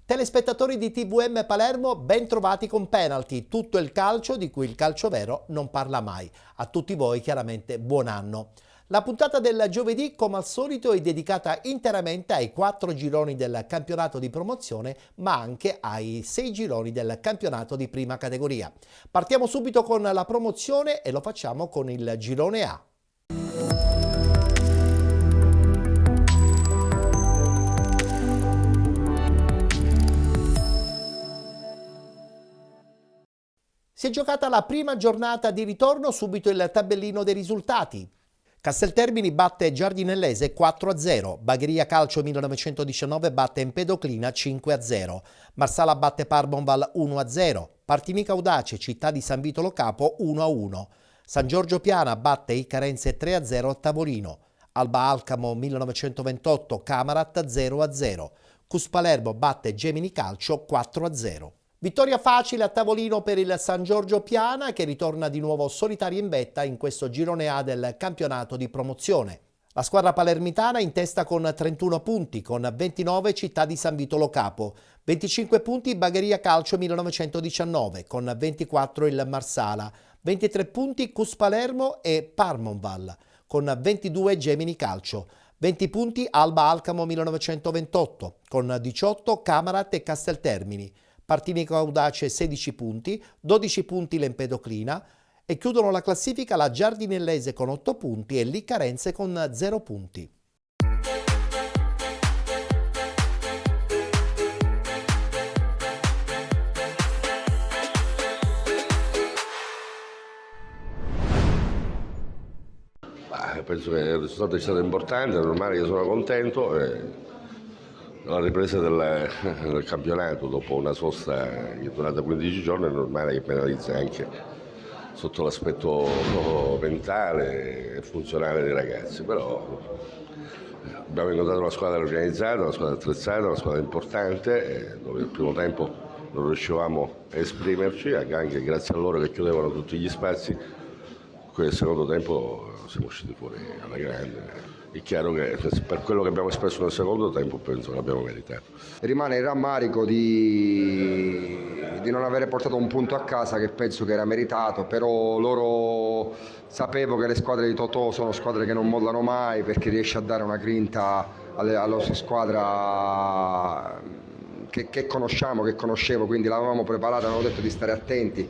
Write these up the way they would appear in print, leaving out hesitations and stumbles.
Telespettatori di TVM Palermo, ben trovati con Penalty, tutto il calcio di cui il calcio vero non parla mai. A tutti voi chiaramente buon anno. La puntata del giovedì, come al solito, è dedicata interamente ai 4 gironi del campionato di promozione, ma anche ai 6 gironi del campionato di prima categoria. Partiamo subito con la promozione e lo facciamo con il girone A. Si è giocata la prima giornata di ritorno, subito il tabellino dei risultati. Casteltermini batte Giardinellese 4-0, Bagheria Calcio 1919 batte Empedoclina 5-0, Marsala batte Parmonval 1-0, Partinico Audace Città di San Vito Lo Capo 1-1, San Giorgio Piana batte Icarense 3-0 a Tavolino, Alba Alcamo 1928 Camarat 0-0, Cus Palermo batte Gemini Calcio 4-0. Vittoria facile a Tavolino per il San Giorgio Piana, che ritorna di nuovo solitaria in vetta in questo girone A del campionato di promozione. La squadra palermitana in testa con 31 punti, con 29 Città di San Vito Lo Capo, 25 punti Bagheria Calcio 1919, con 24 il Marsala, 23 punti Cus Palermo e Parmonval, con 22 Gemini Calcio, 20 punti Alba Alcamo 1928, con 18 Camarat e Casteltermini, Partinico Audace 16 punti, 12 punti l'Empedoclina e chiudono la classifica la Giardinellese con 8 punti e l'Icarense con 0 punti. Penso che il risultato è stato importante, è normale che sono contento. La ripresa del campionato dopo una sosta che è durata 15 giorni è normale che penalizzi anche sotto l'aspetto mentale e funzionale dei ragazzi, però abbiamo incontrato una squadra organizzata, una squadra attrezzata, una squadra importante, dove il primo tempo non riuscivamo a esprimerci, anche grazie a loro che chiudevano tutti gli spazi. Il secondo tempo siamo usciti fuori alla grande. È chiaro che per quello che abbiamo espresso nel secondo tempo penso che l'abbiamo meritato. Rimane il rammarico di non avere portato un punto a casa, che penso che era meritato, però loro, sapevo che le squadre di Totò sono squadre che non mollano mai, perché riesce a dare una grinta alla sua squadra che conosciamo, che conoscevo, quindi l'avevamo preparata, avevamo detto di stare attenti.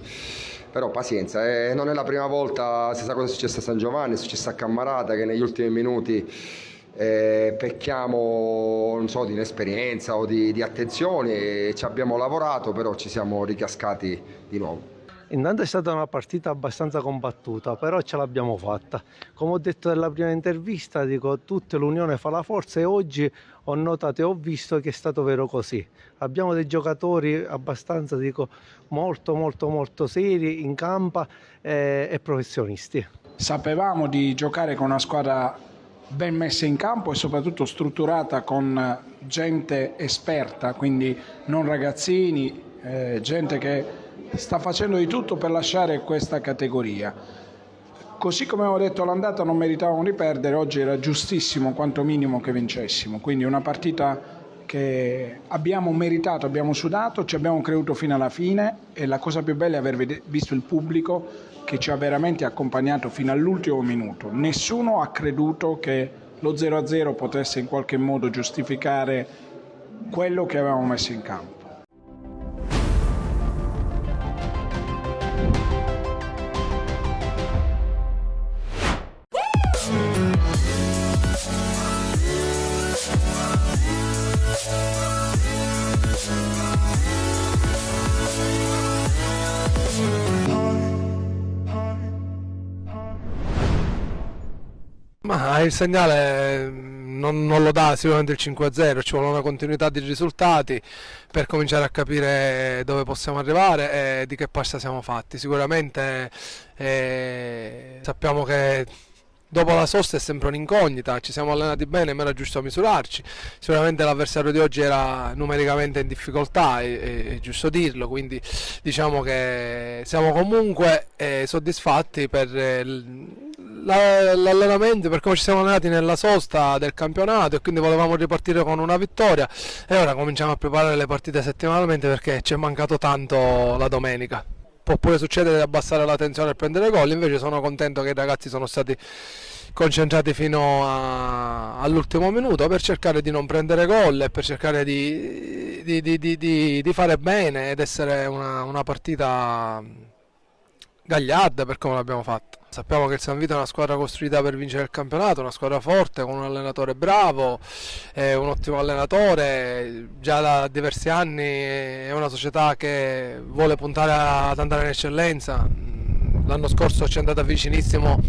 Però pazienza, non è la prima volta, stessa cosa è successa a San Giovanni, è successa a Cammarata, che negli ultimi minuti pecchiamo, non so, di inesperienza o di attenzione, e ci abbiamo lavorato, però ci siamo ricascati di nuovo. Intanto è stata una partita abbastanza combattuta, però ce l'abbiamo fatta. Come ho detto nella prima intervista, dico, tutta l'unione fa la forza, e oggi ho notato e ho visto che è stato vero così. Abbiamo dei giocatori abbastanza, molto seri in campo e professionisti. Sapevamo di giocare con una squadra ben messa in campo e soprattutto strutturata con gente esperta, quindi non ragazzini, gente che sta facendo di tutto per lasciare questa categoria. Così come avevo detto all'andata non meritavamo di perdere, oggi era giustissimo quanto minimo che vincessimo, quindi una partita che abbiamo meritato, abbiamo sudato, ci abbiamo creduto fino alla fine, e la cosa più bella è aver visto il pubblico che ci ha veramente accompagnato fino all'ultimo minuto. Nessuno ha creduto che lo 0-0 potesse in qualche modo giustificare quello che avevamo messo in campo. Ma il segnale non lo dà sicuramente il 5-0, ci vuole una continuità di risultati per cominciare a capire dove possiamo arrivare e di che pasta siamo fatti. Sicuramente sappiamo che Dopo la sosta è sempre un'incognita, ci siamo allenati bene, ma era giusto misurarci. Sicuramente l'avversario di oggi era numericamente in difficoltà, è giusto dirlo, quindi diciamo che siamo comunque soddisfatti per l'allenamento, per come ci siamo allenati nella sosta del campionato, e quindi volevamo ripartire con una vittoria, e ora cominciamo a preparare le partite settimanalmente perché ci è mancato tanto la domenica. Può pure succedere di abbassare la tensione e prendere gol, invece sono contento che i ragazzi sono stati concentrati fino all'ultimo minuto per cercare di non prendere gol e per cercare di fare bene ed essere una partita gagliarda per come l'abbiamo fatta. Sappiamo che il San Vito è una squadra costruita per vincere il campionato, una squadra forte, con un allenatore bravo, un ottimo allenatore, già da diversi anni è una società che vuole puntare ad andare in eccellenza. L'anno scorso ci è andata vicinissimo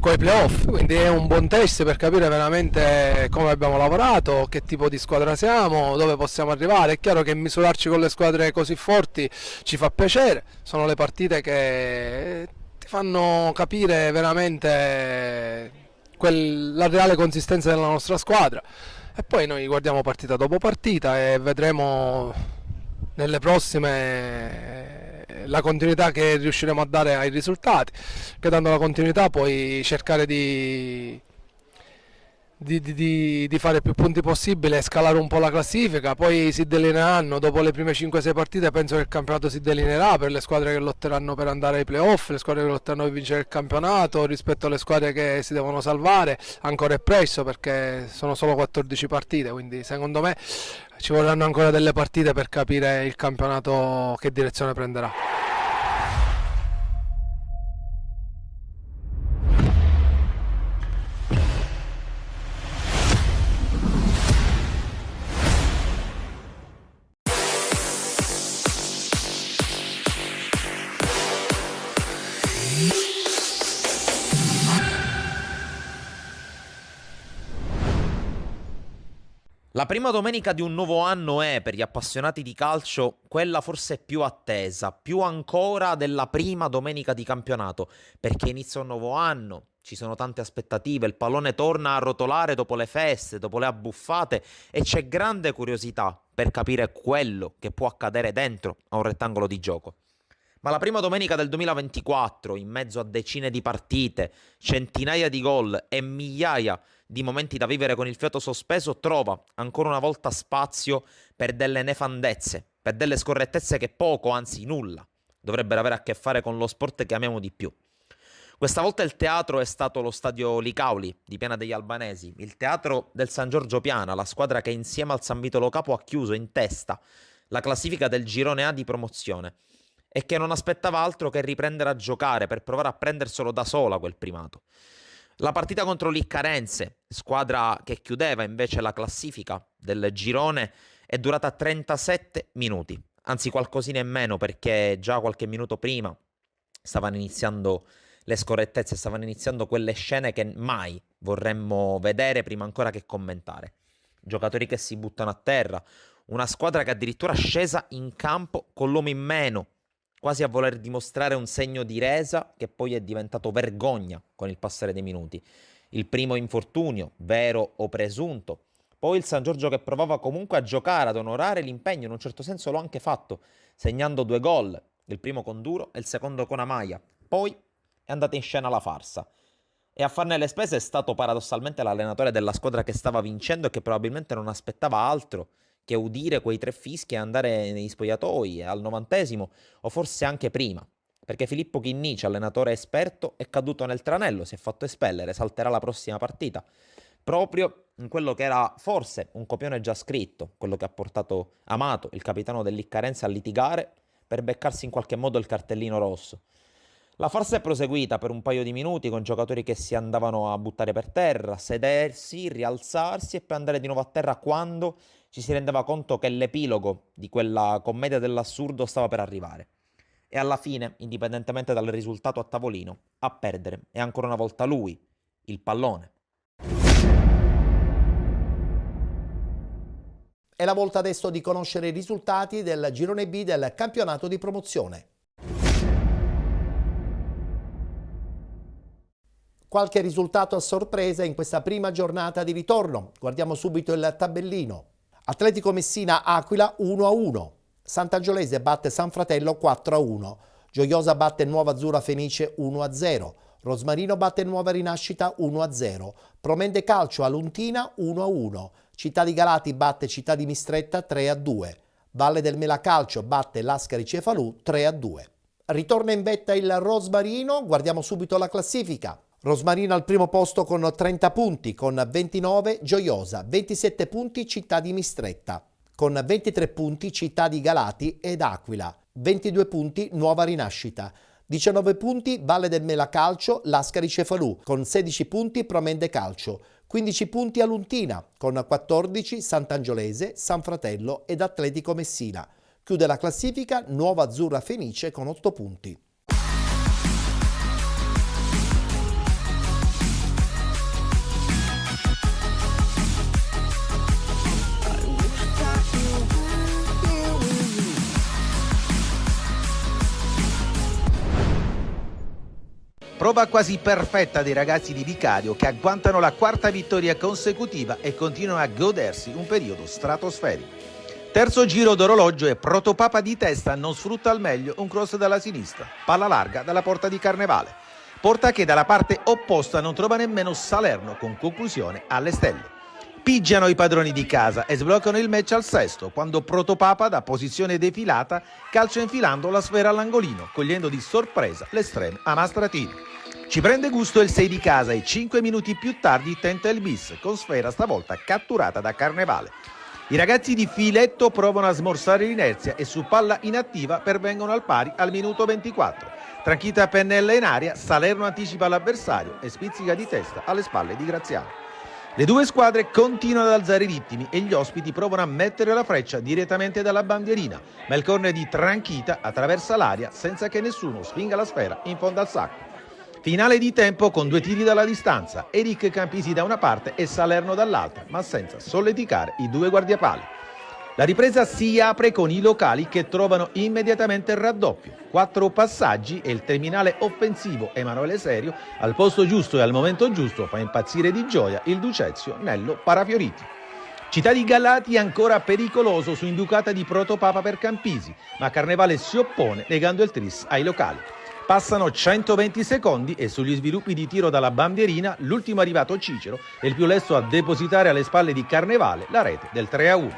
con i playoff, quindi è un buon test per capire veramente come abbiamo lavorato, che tipo di squadra siamo, dove possiamo arrivare. È chiaro che misurarci con le squadre così forti ci fa piacere, sono le partite che ti fanno capire veramente la reale consistenza della nostra squadra, e poi noi guardiamo partita dopo partita e vedremo nelle prossime la continuità che riusciremo a dare ai risultati, che dando la continuità puoi cercare di fare più punti possibile e scalare un po' la classifica. Poi si delineeranno dopo le prime 5-6 partite, penso che il campionato si delineerà per le squadre che lotteranno per andare ai playoff, le squadre che lotteranno per vincere il campionato rispetto alle squadre che si devono salvare. Ancora è presto perché sono solo 14 partite, quindi secondo me ci vorranno ancora delle partite per capire il campionato che direzione prenderà. La prima domenica di un nuovo anno è, per gli appassionati di calcio, quella forse più attesa, più ancora della prima domenica di campionato, perché inizia un nuovo anno, ci sono tante aspettative, il pallone torna a rotolare dopo le feste, dopo le abbuffate, e c'è grande curiosità per capire quello che può accadere dentro a un rettangolo di gioco. Ma la prima domenica del 2024, in mezzo a decine di partite, centinaia di gol e migliaia di momenti da vivere con il fiato sospeso, trova ancora una volta spazio per delle nefandezze, per delle scorrettezze che poco, anzi nulla, dovrebbero avere a che fare con lo sport che amiamo di più. Questa volta il teatro è stato lo stadio Licauli di Piana degli Albanesi, il teatro del San Giorgio Piana, la squadra che insieme al San Vito Lo Capo ha chiuso in testa la classifica del girone A di promozione e che non aspettava altro che riprendere a giocare per provare a prenderselo da sola quel primato. La partita contro l'Iccarense, squadra che chiudeva invece la classifica del girone, è durata 37 minuti, anzi qualcosina in meno, perché già qualche minuto prima stavano iniziando le scorrettezze, stavano iniziando quelle scene che mai vorremmo vedere prima ancora che commentare. Giocatori che si buttano a terra, una squadra che addirittura è scesa in campo con l'uomo in meno, quasi a voler dimostrare un segno di resa che poi è diventato vergogna con il passare dei minuti. Il primo infortunio, vero o presunto, poi il San Giorgio che provava comunque a giocare, ad onorare l'impegno, in un certo senso l'ho anche fatto, segnando 2 gol, il primo con Duro e il secondo con Amaya. Poi è andata in scena la farsa. E a farne le spese è stato paradossalmente l'allenatore della squadra che stava vincendo e che probabilmente non aspettava altro che udire quei 3 fischi e andare nei spogliatoi al 90° o forse anche prima, perché Filippo Chinnici, allenatore esperto, è caduto nel tranello, si è fatto espellere, salterà la prossima partita, proprio in quello che era forse un copione già scritto, quello che ha portato Amato, il capitano dell'Iccarense, a litigare per beccarsi in qualche modo il cartellino rosso. La farsa è proseguita per un paio di minuti con giocatori che si andavano a buttare per terra, sedersi, rialzarsi e poi andare di nuovo a terra quando ci si rendeva conto che l'epilogo di quella commedia dell'assurdo stava per arrivare. E alla fine, indipendentemente dal risultato a tavolino, a perdere è ancora una volta lui, il pallone. È la volta adesso di conoscere i risultati del girone B del campionato di promozione. Qualche risultato a sorpresa in questa prima giornata di ritorno. Guardiamo subito il tabellino. Atletico Messina Aquila 1-1. Sant'Angiolese batte San Fratello 4-1. Gioiosa batte Nuova Azzurra Fenice 1-0. Rosmarino batte Nuova Rinascita 1-0. Promende Calcio Aluntina 1-1. Città di Galati batte Città di Mistretta 3-2. Valle del Mela Calcio batte Lascari Cefalù 3-2. Ritorna in vetta il Rosmarino, guardiamo subito la classifica. Rosmarino al primo posto con 30 punti, con 29 Gioiosa, 27 punti Città di Mistretta, con 23 punti Città di Galati ed Aquila, 22 punti Nuova Rinascita, 19 punti Valle del Mela Calcio, Lascari Cefalù, con 16 punti Promende Calcio, 15 punti Aluntina, con 14 Sant'Angiolese, San Fratello ed Atletico Messina. Chiude la classifica Nuova Azzurra Fenice con 8 punti. Prova quasi perfetta dei ragazzi di Vicario che agguantano la quarta vittoria consecutiva e continuano a godersi un periodo stratosferico. Terzo giro d'orologio e Protopapa di testa non sfrutta al meglio un cross dalla sinistra, palla larga dalla porta di Carnevale. Porta che dalla parte opposta non trova nemmeno Salerno, con conclusione alle stelle. Pigiano i padroni di casa e sbloccano il match al sesto, quando Protopapa da posizione defilata calcia infilando la sfera all'angolino, cogliendo di sorpresa l'estremo Amastratino. Ci prende gusto il 6 di casa e 5 minuti più tardi tenta il bis, con sfera stavolta catturata da Carnevale. I ragazzi di Filetto provano a smorzare l'inerzia e su palla inattiva pervengono al pari al minuto 24. Tranchita pennella in aria, Salerno anticipa l'avversario e spizzica di testa alle spalle di Graziano. Le due squadre continuano ad alzare i ritmi e gli ospiti provano a mettere la freccia direttamente dalla bandierina, ma il corner di Tranchita attraversa l'aria senza che nessuno spinga la sfera in fondo al sacco. Finale di tempo con 2 tiri dalla distanza, Eric Campisi da una parte e Salerno dall'altra, ma senza solleticare i 2 guardiapali. La ripresa si apre con i locali che trovano immediatamente il raddoppio. 4 passaggi e il terminale offensivo Emanuele Serio, al posto giusto e al momento giusto, fa impazzire di gioia il Ducezio Nello Parafioriti. Città di Galati ancora pericoloso su imbucata di Protopapa per Campisi, ma Carnevale si oppone negando il tris ai locali. Passano 120 secondi e sugli sviluppi di tiro dalla bandierina l'ultimo arrivato Cicero è il più lesto a depositare alle spalle di Carnevale la rete del 3-1.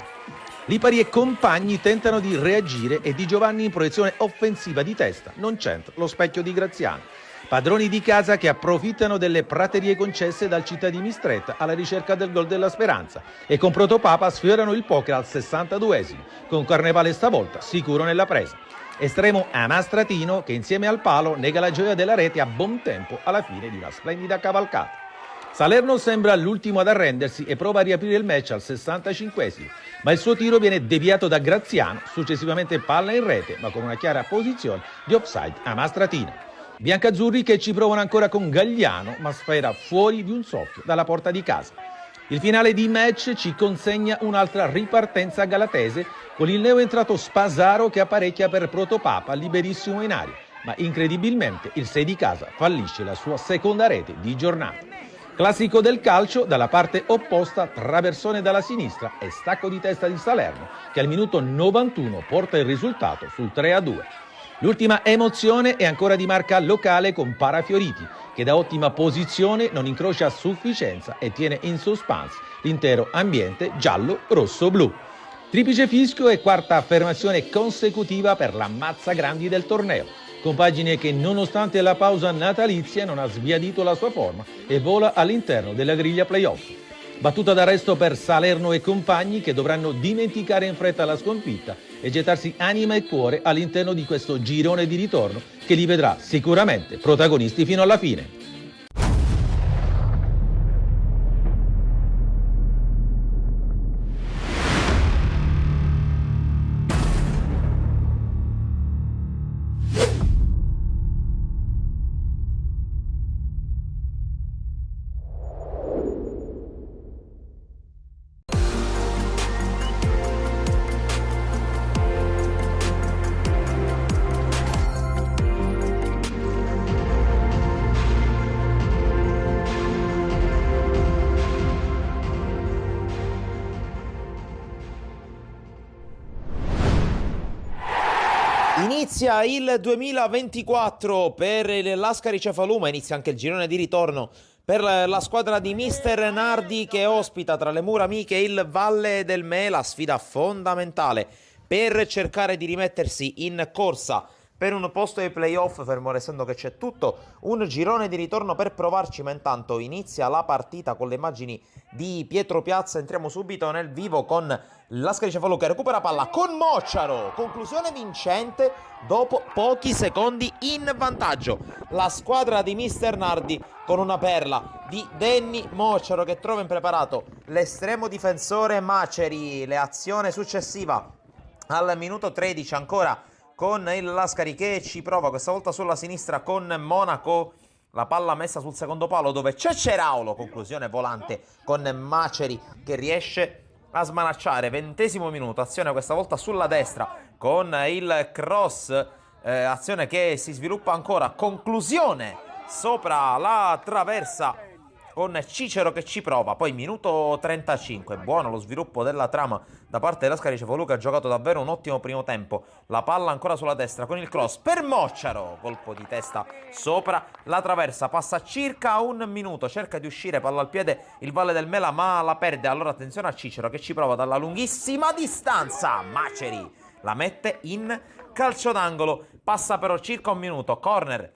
Lipari e compagni tentano di reagire e Di Giovanni in proiezione offensiva di testa non c'entra lo specchio di Graziano. Padroni di casa che approfittano delle praterie concesse dal Città di Mistretta alla ricerca del gol della speranza e con Protopapa sfiorano il poker al 62esimo, con Carnevale stavolta sicuro nella presa. Estremo Amastratino che insieme al palo nega la gioia della rete a buon tempo alla fine di una splendida cavalcata. Salerno sembra l'ultimo ad arrendersi e prova a riaprire il match al 65esimo, ma il suo tiro viene deviato da Graziano, successivamente palla in rete, ma con una chiara posizione di offside a Mastratina. Biancazzurri che ci provano ancora con Gagliano, ma sfera fuori di un soffio dalla porta di casa. Il finale di match ci consegna un'altra ripartenza galatese con il neoentrato Spasaro che apparecchia per Protopapa liberissimo in aria, ma incredibilmente il 6 di casa fallisce la sua seconda rete di giornata. Classico del calcio, dalla parte opposta, traversone dalla sinistra e stacco di testa di Salerno, che al minuto 91 porta il risultato sul 3-2. L'ultima emozione è ancora di marca locale con Parafioriti, che da ottima posizione non incrocia a sufficienza e tiene in suspense l'intero ambiente giallo-rosso-blu. Triplice fischio e quarta affermazione consecutiva per la mazza grandi del torneo. Compagine che nonostante la pausa natalizia non ha sbiadito la sua forma e vola all'interno della griglia playoff. Battuta d'arresto per Salerno e compagni che dovranno dimenticare in fretta la sconfitta e gettarsi anima e cuore all'interno di questo girone di ritorno che li vedrà sicuramente protagonisti fino alla fine. Inizia il 2024 per il Lascari Cefalù, ma inizia anche il girone di ritorno per la squadra di Mister Nardi, che ospita tra le mura amiche il Valle del Mela, sfida fondamentale per cercare di rimettersi in corsa per un posto ai playoff, fermo restando che c'è tutto un girone di ritorno per provarci, ma intanto inizia la partita con le immagini di Pietro Piazza. Entriamo subito nel vivo con Lascari Cefalù che recupera palla con Mocciaro, conclusione vincente dopo pochi secondi in vantaggio. La squadra di Mister Nardi con una perla di Danny Mocciaro che trova impreparato l'estremo difensore Maceri. L'azione successiva al minuto 13 ancora con il Lascari che ci prova questa volta sulla sinistra con Monaco. La palla messa sul secondo palo dove c'è Ceraulo, conclusione volante con Maceri che riesce a smanacciare. 20° minuto, azione questa volta sulla destra con il cross, azione che si sviluppa ancora, conclusione sopra la traversa con Cicero che ci prova. Poi minuto 35, buono lo sviluppo della trama da parte dell'Lascari Cefalù che ha giocato davvero un ottimo primo tempo. La palla ancora sulla destra con il cross per Mocciaro, colpo di testa sopra la traversa, passa circa un minuto, cerca di uscire, palla al piede il Valle del Mela ma la perde. Allora attenzione a Cicero che ci prova dalla lunghissima distanza, Maceri la mette in calcio d'angolo, passa però circa un minuto, corner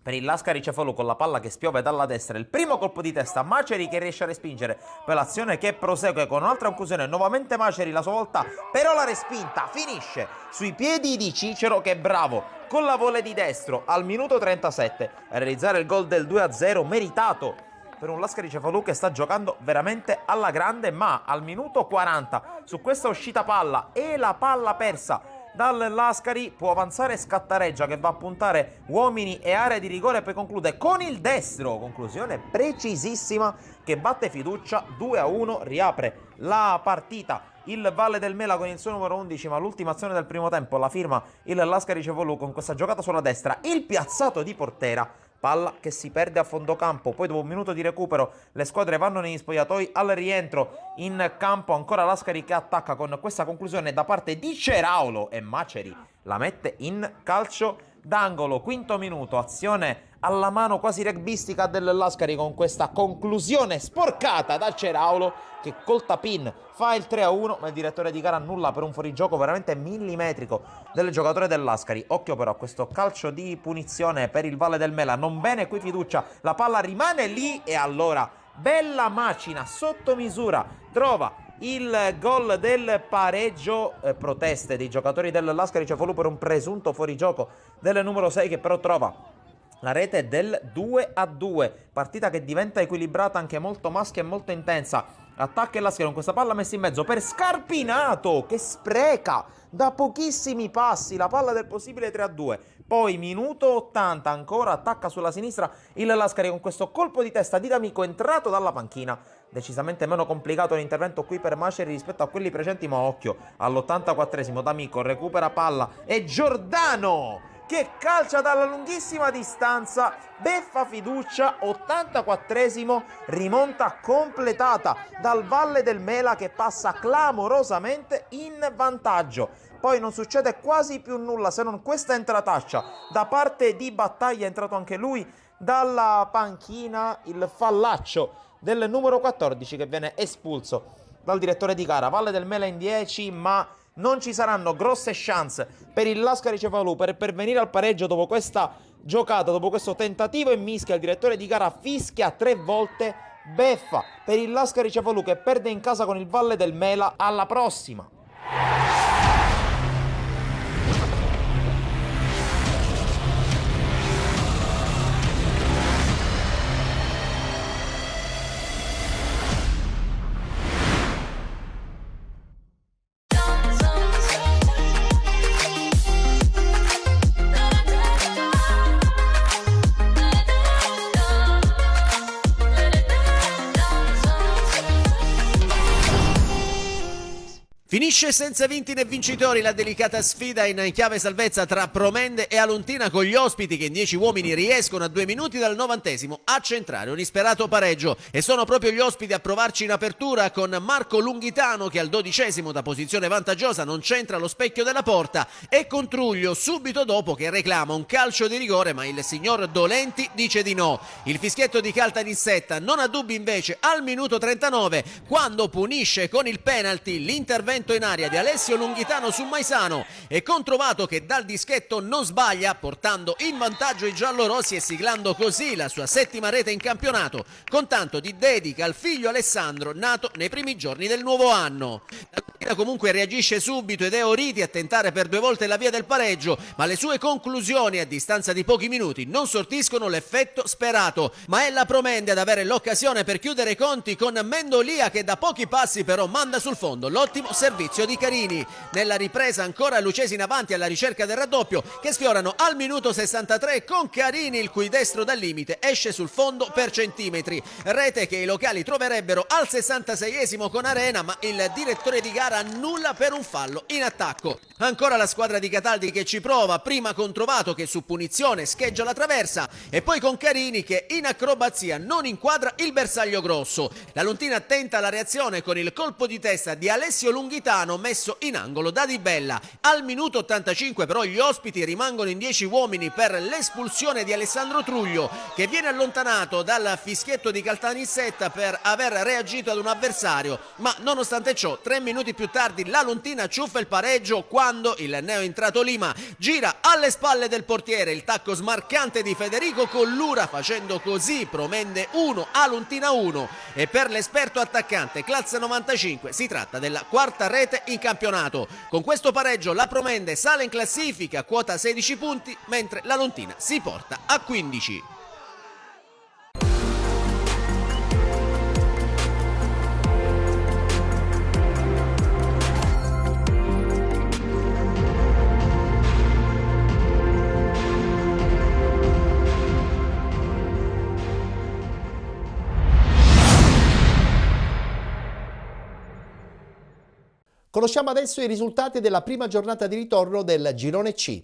per il Lascari Cefalù con la palla che spiove dalla destra, il primo colpo di testa, Maceri che riesce a respingere, poi l'azione che prosegue con un'altra conclusione, nuovamente Maceri la sua volta, però la respinta finisce sui piedi di Cicero che è bravo con la volley di destro al minuto 37 a realizzare il gol del 2-0 meritato per un Lascari Cefalù che sta giocando veramente alla grande. Ma al minuto 40 su questa uscita palla e la palla persa dal Lascari può avanzare Scattareggia che va a puntare uomini e area di rigore, poi conclude con il destro, conclusione precisissima che batte fiducia 2-1, riapre la partita il Valle del Mela con il suo numero 11, ma l'ultima azione del primo tempo la firma il Lascari Cefalù con questa giocata sulla destra, il piazzato di portera, palla che si perde a fondo campo. Poi dopo un minuto di recupero le squadre vanno negli spogliatoi, al rientro in campo ancora Lascari che attacca con questa conclusione da parte di Ceraulo e Maceri la mette in calcio d'angolo. 5° minuto, azione alla mano quasi rugbistica del Lascari con questa conclusione sporcata da Ceraulo che col tap-in fa il 3-1, ma il direttore di gara annulla per un fuorigioco veramente millimetrico del giocatore del Lascari. Occhio però a questo calcio di punizione per il Valle del Mela, non bene qui fiducia, la palla rimane lì e allora bella macina sotto misura trova il gol del pareggio. Proteste dei giocatori del Lascari Cefalù per un presunto fuorigioco del numero 6 che però trova la rete del 2-2, partita che diventa equilibrata, anche molto maschia e molto intensa. Attacca il Lascari con questa palla messa in mezzo per Scarpinato che spreca da pochissimi passi la palla del possibile 3-2. Poi minuto 80 ancora, attacca sulla sinistra il Lascari con questo colpo di testa di D'Amico entrato dalla panchina. Decisamente meno complicato l'intervento qui per Maceri rispetto a quelli precedenti, ma occhio all'84esimo D'Amico recupera palla e Giordano che calcia dalla lunghissima distanza, beffa fiducia. 84esimo, rimonta completata dal Valle del Mela che passa clamorosamente in vantaggio. Poi non succede quasi più nulla se non questa entrataccia da parte di Battaglia, è entrato anche lui dalla panchina, il fallaccio del numero 14 che viene espulso dal direttore di gara. Valle del Mela in 10, ma non ci saranno grosse chance per il Lascari Cefalù per pervenire al pareggio dopo questa giocata, dopo questo tentativo e mischia. Il direttore di gara fischia 3 volte, beffa per il Lascari Cefalù che perde in casa con il Valle del Mela. Alla prossima! Finisce senza vinti né vincitori la delicata sfida in chiave salvezza tra Promende e Aluntina, con gli ospiti che in 10 uomini riescono a 2 minuti dal 90° a centrare un isperato pareggio, e sono proprio gli ospiti a provarci in apertura, con Marco Lunghitano che al 12° da posizione vantaggiosa non centra lo specchio della porta, e con Truglio subito dopo che reclama un calcio di rigore, ma il signor Dolenti dice di no. Il fischietto di Caltanissetta non ha dubbi invece al minuto 39, quando punisce con il penalty l'intervento in aria di Alessio Lunghitano su Maisano, e Controvato che dal dischetto non sbaglia, portando in vantaggio i giallorossi e siglando così la sua 7ª rete in campionato, con tanto di dedica al figlio Alessandro, nato nei primi giorni del nuovo anno. La Lunghitano comunque reagisce subito ed è Oriti a tentare per 2 volte la via del pareggio, ma le sue conclusioni a distanza di pochi minuti non sortiscono l'effetto sperato, ma è la Promende ad avere l'occasione per chiudere i conti, con Mendolia che da pochi passi però manda sul fondo l'ottimo servizio di Carini. Nella ripresa ancora Lucesi in avanti alla ricerca del raddoppio, che sfiorano al minuto 63 con Carini il cui destro dal limite esce sul fondo per centimetri, rete che i locali troverebbero al 66° con Arena, ma il direttore di gara annulla per un fallo in attacco. Ancora la squadra di Cataldi che ci prova, prima con Trovato che su punizione scheggia la traversa, e poi con Carini che in acrobazia non inquadra il bersaglio grosso. La Luntina tenta la reazione con il colpo di testa di Alessio Lunghitano messo in angolo da Di Bella. Al minuto 85 però gli ospiti rimangono in 10 uomini per l'espulsione di Alessandro Truglio, che viene allontanato dal fischietto di Caltanissetta per aver reagito ad un avversario, ma nonostante ciò 3 minuti più tardi la Luntina ciuffa il pareggio, quando il neoentrato Lima gira alle spalle del portiere il tacco smarcante di Federico Collura, facendo così Promende 1 Aluntina 1, e per l'esperto attaccante Claz 95 si tratta della 4ª rete in campionato. Con questo pareggio la Promende sale in classifica, quota 16 punti, mentre la Luntina si porta a 15. Conosciamo adesso i risultati della prima giornata di ritorno del Girone C.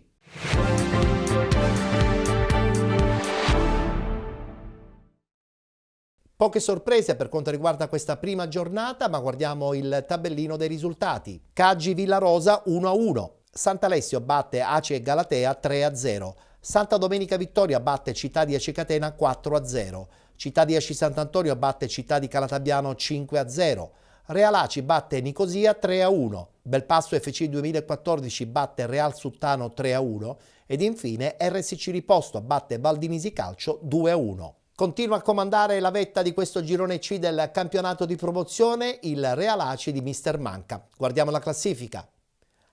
Poche sorprese per quanto riguarda questa prima giornata, ma guardiamo il tabellino dei risultati. Caggi Villarosa 1-1, Sant'Alessio batte Aci e Galatea 3-0, Santa Domenica Vittoria batte Città di Aci Catena 4-0, Città di Aci Sant'Antonio batte Città di Calatabiano 5-0, Real Aci batte Nicosia 3-1, Belpasso FC 2014 batte Real Suttano 3-1 ed infine RSC Riposto batte Valdinisi Calcio 2-1. Continua a comandare la vetta di questo girone C del campionato di promozione il Real Aci di Mister Manca. Guardiamo la classifica.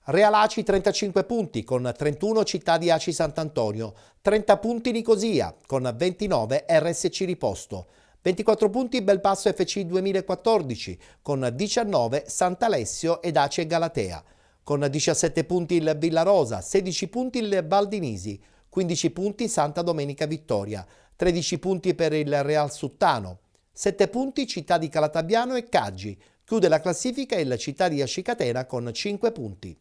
Real Aci 35 punti con 31 Città di Aci Sant'Antonio, 30 punti Nicosia con 29 RSC Riposto, 24 punti Belpasso FC 2014 con 19 Sant'Alessio ed Aci e Galatea, con 17 punti il Villarosa, 16 punti il Valdinisi, 15 punti Santa Domenica Vittoria, 13 punti per il Real Suttano, 7 punti Città di Calatabiano e Caggi. Chiude la classifica il Città di Aci Catena con 5 punti.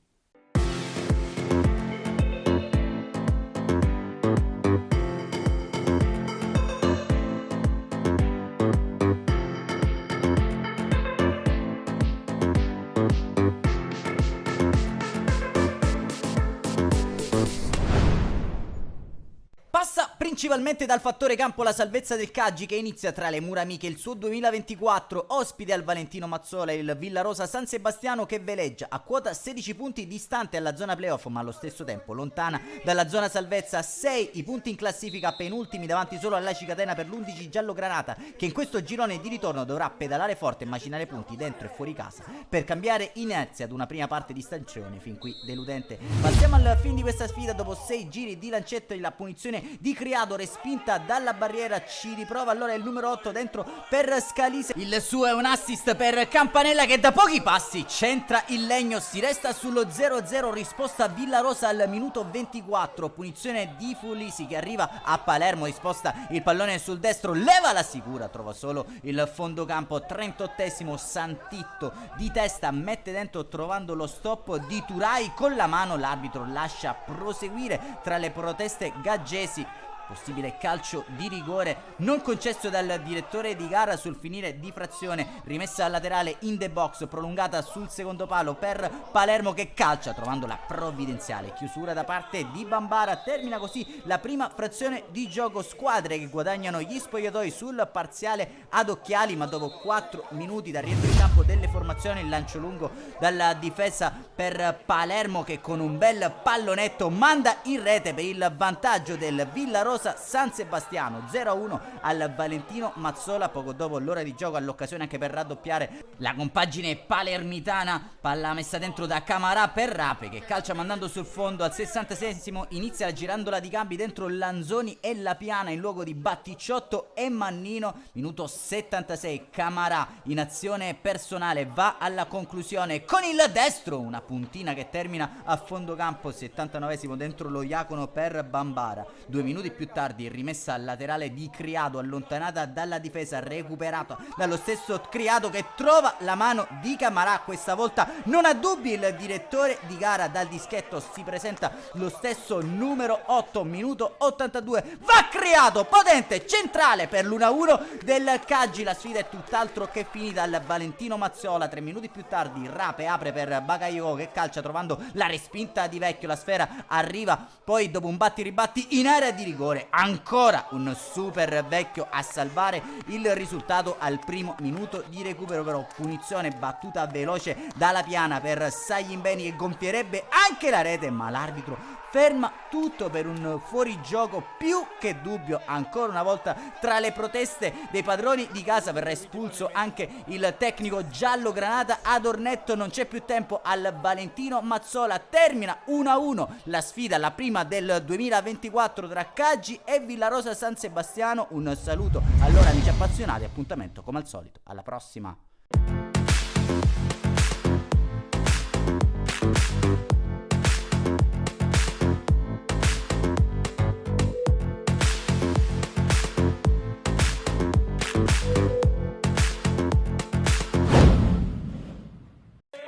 Passa principalmente dal fattore campo la salvezza del Caggi, che inizia tra le mura amiche il suo 2024, ospite al Valentino Mazzola il Villarosa San Sebastiano, che veleggia a quota 16 punti, distante alla zona playoff ma allo stesso tempo lontana dalla zona salvezza. 6 i punti in classifica, penultimi davanti solo all'Aci Catena per l'11 giallogranata, che in questo girone di ritorno dovrà pedalare forte e macinare punti dentro e fuori casa per cambiare inerzia ad una prima parte di stagione fin qui deludente. Passiamo al fin di questa sfida. Dopo 6 giri di lancetto e la punizione di Criado Criado, respinta dalla barriera, ci riprova allora il numero 8 dentro per Scalise, il suo è un assist per Campanella che da pochi passi centra il legno, si resta sullo 0-0, risposta Villarosa al minuto 24, punizione di Fulisi che arriva a Palermo, risposta il pallone sul destro, leva la sicura, trova solo il fondocampo, 38esimo, Santitto di testa mette dentro trovando lo stop di Turai con la mano, l'arbitro lascia proseguire tra le proteste gaggesi. Possibile calcio di rigore non concesso dal direttore di gara sul finire di frazione, rimessa laterale in the box prolungata sul secondo palo per Palermo che calcia trovando la provvidenziale chiusura da parte di Bambara. Termina così la prima frazione di gioco, squadre che guadagnano gli spogliatoi sul parziale ad occhiali, ma dopo 4 minuti dal rientro in campo delle formazioni il lancio lungo dalla difesa per Palermo che con un bel pallonetto manda in rete per il vantaggio del Villarosa San Sebastiano. 0-1 al Valentino Mazzola, poco dopo l'ora di gioco all'occasione anche per raddoppiare la compagine palermitana, palla messa dentro da Camarà per Rape che calcia mandando sul fondo. Al 66esimo inizia la girandola di cambi dentro Lanzoni e La Piana in luogo di Batticciotto e Mannino. Minuto 76, Camarà in azione personale va alla conclusione con il destro, una puntina che termina a fondo campo. 79esimo dentro lo Iacono per Bambara. 2 minuti più tardi rimessa laterale di Criado allontanata dalla difesa, recuperata dallo stesso Criado che trova la mano di Camarà. Questa volta non ha dubbi il direttore di gara, dal dischetto si presenta lo stesso numero 8, minuto 82, va Criado, potente, centrale per l'1-1 del Caggi. La sfida è tutt'altro che finita al Valentino Mazzola. 3 minuti più tardi Rape apre per Bakayoko che calcia trovando la respinta di Vecchio, la sfera arriva poi dopo un batti-ribatti in area di rigore, ancora un super Vecchio a salvare il risultato al primo minuto di recupero, però punizione battuta veloce dalla Piana per Saglimbeni che gonfierebbe anche la rete, ma l'arbitro ferma tutto per un fuorigioco più che dubbio. Ancora una volta tra le proteste dei padroni di casa verrà espulso anche il tecnico giallo granata Adornetto. Non c'è più tempo al Valentino Mazzola, termina 1-1 la sfida, la prima del 2024 tra Caggi e Villarosa San Sebastiano. Un saluto allora amici appassionati, appuntamento come al solito alla prossima.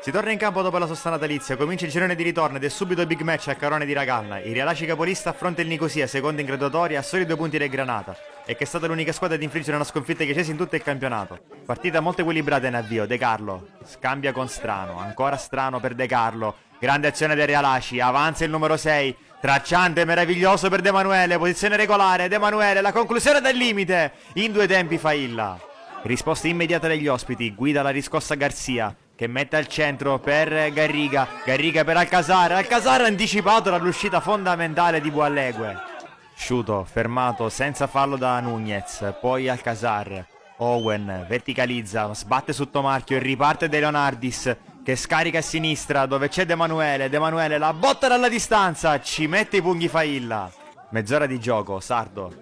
Si torna in campo dopo la sosta natalizia, comincia il girone di ritorno ed è subito big match a Carone di Raganna. Il Rialaci capolista affronta il Nicosia, secondo in graduatoria, a soli 2 punti del Granata, e che è stata l'unica squadra ad infliggere una sconfitta ai chiesesi in tutto il campionato. Partita molto equilibrata in avvio, De Carlo scambia con Strano, ancora Strano per De Carlo, grande azione del Rialaci, avanza il numero 6, tracciante meraviglioso per De Manuele, posizione regolare, De Manuele, la conclusione dal limite, in 2 tempi Failla. Risposta immediata degli ospiti, guida la riscossa Garzia, che mette al centro per Garriga, Garriga per Alcazar, Alcazar ha anticipato dall'uscita fondamentale di Buallegue. Sciuto, fermato senza fallo da Nunez, poi Alcazar, Owen verticalizza, sbatte su Tomarchio e riparte De Leonardis che scarica a sinistra dove c'è De Manuele, De Manuele la botta dalla distanza, ci mette i pugni Failla. Mezz'ora di gioco, Sardo,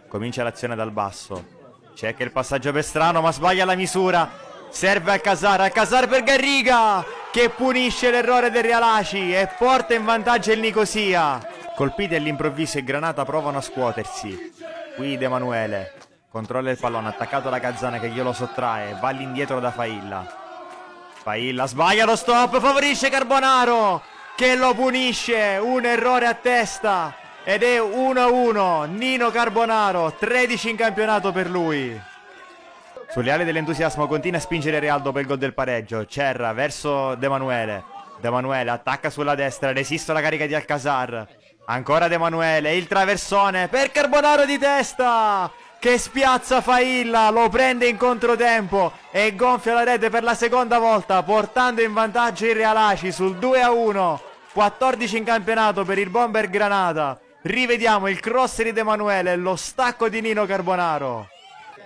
comincia l'azione dal basso, c'è che il passaggio per Strano ma sbaglia la misura. Serve Alcazar, Alcazar per Garriga che punisce l'errore del Rialaci e porta in vantaggio il Nicosia. Colpiti all'improvviso e Granata provano a scuotersi. Qui De Manuele controlla il pallone, attaccato alla Cazzana che glielo sottrae, va all'indietro da Failla. Failla sbaglia lo stop, favorisce Carbonaro che lo punisce, un errore a testa ed è 1-1. Nino Carbonaro, 13 in campionato per lui. Sulle ali dell'entusiasmo continua a spingere Real dopo il gol del pareggio. Cerra verso De Manuele. De Manuele attacca sulla destra, resiste alla carica di Alcazar. Ancora De Manuele, il traversone per Carbonaro di testa che spiazza Failla, lo prende in controtempo e gonfia la rete per la seconda volta, portando in vantaggio il Rialaci sul 2-1. 14 in campionato per il Bomber Granata. Rivediamo il cross di De Manuele e lo stacco di Nino Carbonaro.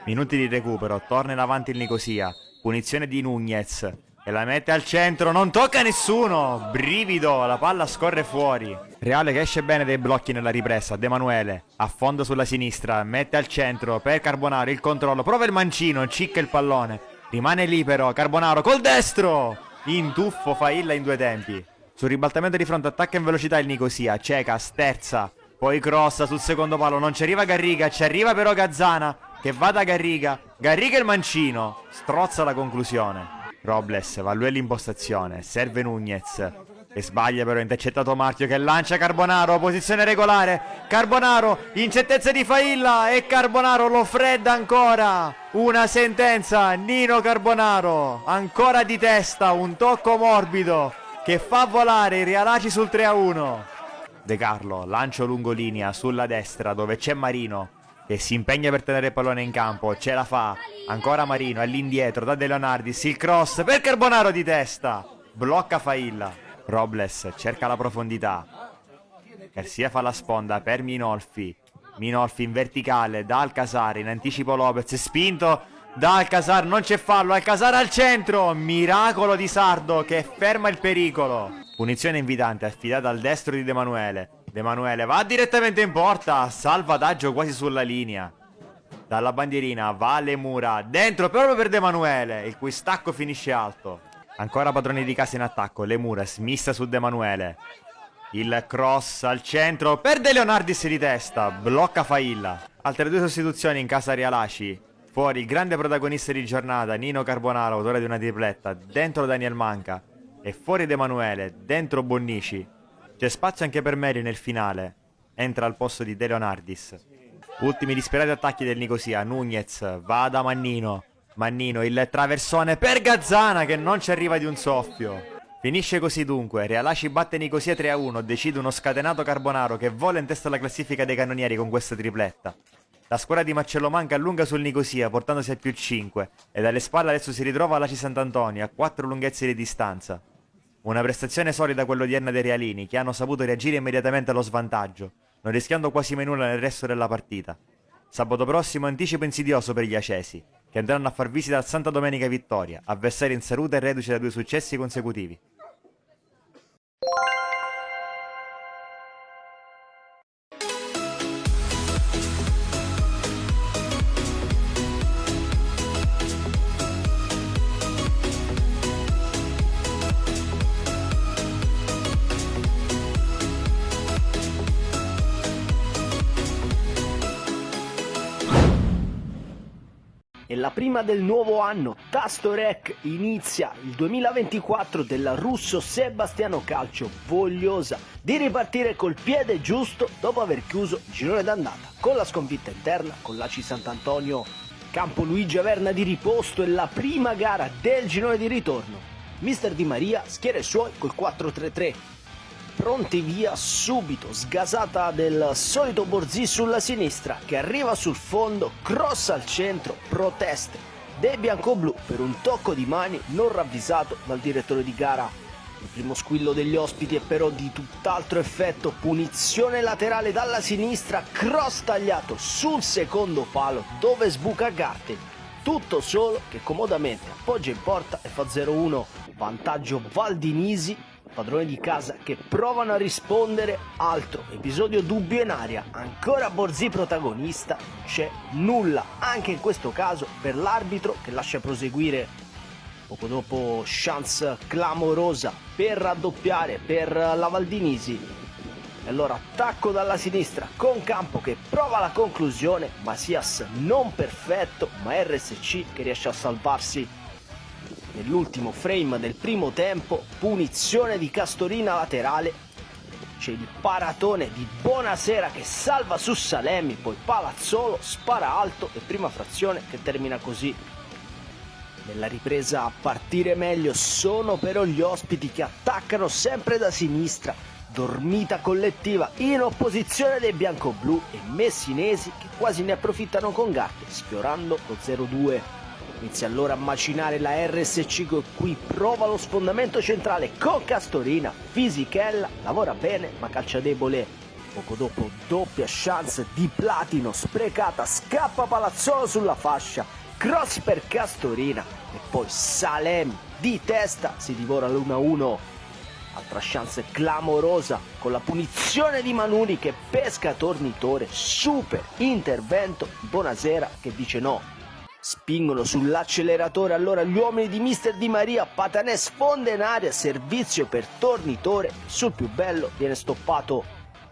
Minuti di recupero, torna in avanti il Nicosia, punizione di Nunez, e la mette al centro, non tocca nessuno, brivido, la palla scorre fuori. Reale che esce bene dai blocchi nella ripresa, De Manuele affonda sulla sinistra, mette al centro per Carbonaro, il controllo, prova il mancino, cicca il pallone, rimane libero, Carbonaro col destro, in tuffo Failla in due tempi. Sul ribaltamento di fronte attacca in velocità il Nicosia, Ceca sterza, poi crossa sul secondo palo, non ci arriva Garriga, ci arriva però Gazzana che va da Garriga, Garriga il mancino, strozza la conclusione. Robles va lui all'impostazione, serve Nunez e sbaglia però, intercettato Marchio che lancia Carbonaro, posizione regolare, Carbonaro, incertezza di Failla e Carbonaro lo fredda ancora, una sentenza, Nino Carbonaro, ancora di testa, un tocco morbido che fa volare i Realaci sul 3-1. De Carlo, lancio lungolinea sulla destra dove c'è Marino che si impegna per tenere il pallone in campo, ce la fa, ancora Marino all'indietro da De Leonardis, il cross per Carbonaro di testa, blocca Failla, Robles cerca la profondità, Garcia fa la sponda per Minolfi, Minolfi in verticale da Alcazar, in anticipo Lopez, spinto da Alcazar, non c'è fallo, Alcazar al centro, miracolo di Sardo che ferma il pericolo, punizione invitante affidata al destro di De Manuele. De Manuele va direttamente in porta, salvataggio quasi sulla linea. Dalla bandierina va alle mura, dentro proprio per De Manuele, il cui stacco finisce alto. Ancora padroni di casa in attacco, le mura smissa su De Manuele. Il cross al centro per De Leonardis di testa, blocca Failla. Altre due sostituzioni in casa Realaci. Fuori il grande protagonista di giornata, Nino Carbonaro, autore di una tripletta, dentro Daniel Manca. E fuori De Manuele, dentro Bonnici. C'è spazio anche per Meri nel finale. Entra al posto di De Leonardis. Ultimi disperati attacchi del Nicosia. Nunez va da Mannino. Mannino il traversone per Gazzana che non ci arriva di un soffio. Finisce così dunque. Realaci batte Nicosia 3-1. Decide uno scatenato Carbonaro che vola in testa alla classifica dei cannonieri con questa tripletta. La squadra di Marcello Manca allunga sul Nicosia portandosi a più 5 e dalle spalle adesso si ritrova l'Aci Sant'Antonio a 4 lunghezze di distanza. Una prestazione solida quella odierna dei realini, che hanno saputo reagire immediatamente allo svantaggio, non rischiando quasi mai nulla nel resto della partita. Sabato prossimo anticipo insidioso per gli acesi, che andranno a far visita al Santa Domenica Vittoria, avversari in salute e reduci da 2 successi consecutivi. È la prima del nuovo anno, Tasto Rec inizia il 2024 della Russo Sebastiano Calcio, vogliosa di ripartire col piede giusto dopo aver chiuso il girone d'andata con la sconfitta interna con l'Aci Sant'Antonio. Campo Luigi Averna di riposto è la prima gara del girone di ritorno. Mister Di Maria schiera i suoi col 4-3-3. Pronti via subito, sgasata del solito Borzì sulla sinistra che arriva sul fondo, cross al centro, proteste dei biancoblù per un tocco di mani non ravvisato dal direttore di gara. Il primo squillo degli ospiti è però di tutt'altro effetto, punizione laterale dalla sinistra, cross tagliato sul secondo palo dove sbuca Garten, tutto solo che comodamente appoggia in porta e fa 0-1, vantaggio Valdinisi. Padroni di casa che provano a rispondere, altro episodio dubbio in aria, ancora Borzì protagonista, c'è nulla anche in questo caso per l'arbitro che lascia proseguire. Poco dopo chance clamorosa per raddoppiare per la Valdinisi, e allora attacco dalla sinistra con Campo che prova la conclusione, Masias non perfetto ma RSC che riesce a salvarsi. Nell'ultimo frame del primo tempo, punizione di Castorina laterale, c'è il paratone di Bonasera che salva su Salemi, poi Palazzolo spara alto e prima frazione che termina così. Nella ripresa a partire meglio sono però gli ospiti che attaccano sempre da sinistra, dormita collettiva in opposizione dei biancoblù e messinesi che quasi ne approfittano con Garte, sfiorando lo 0-2. Inizia allora a macinare la RSC con cui prova lo sfondamento centrale con Castorina, fisichella, lavora bene ma calcia debole. Poco dopo doppia chance di Platino sprecata, scappa Palazzolo sulla fascia, cross per Castorina e poi Salemi di testa si divora l'1-1. Altra chance clamorosa con la punizione di Manuni che pesca Tornitore, super intervento di Bonasera che dice no. Spingono sull'acceleratore allora gli uomini di Mister Di Maria, Patanè sfonda in aria, servizio per Tornitore, sul più bello viene stoppato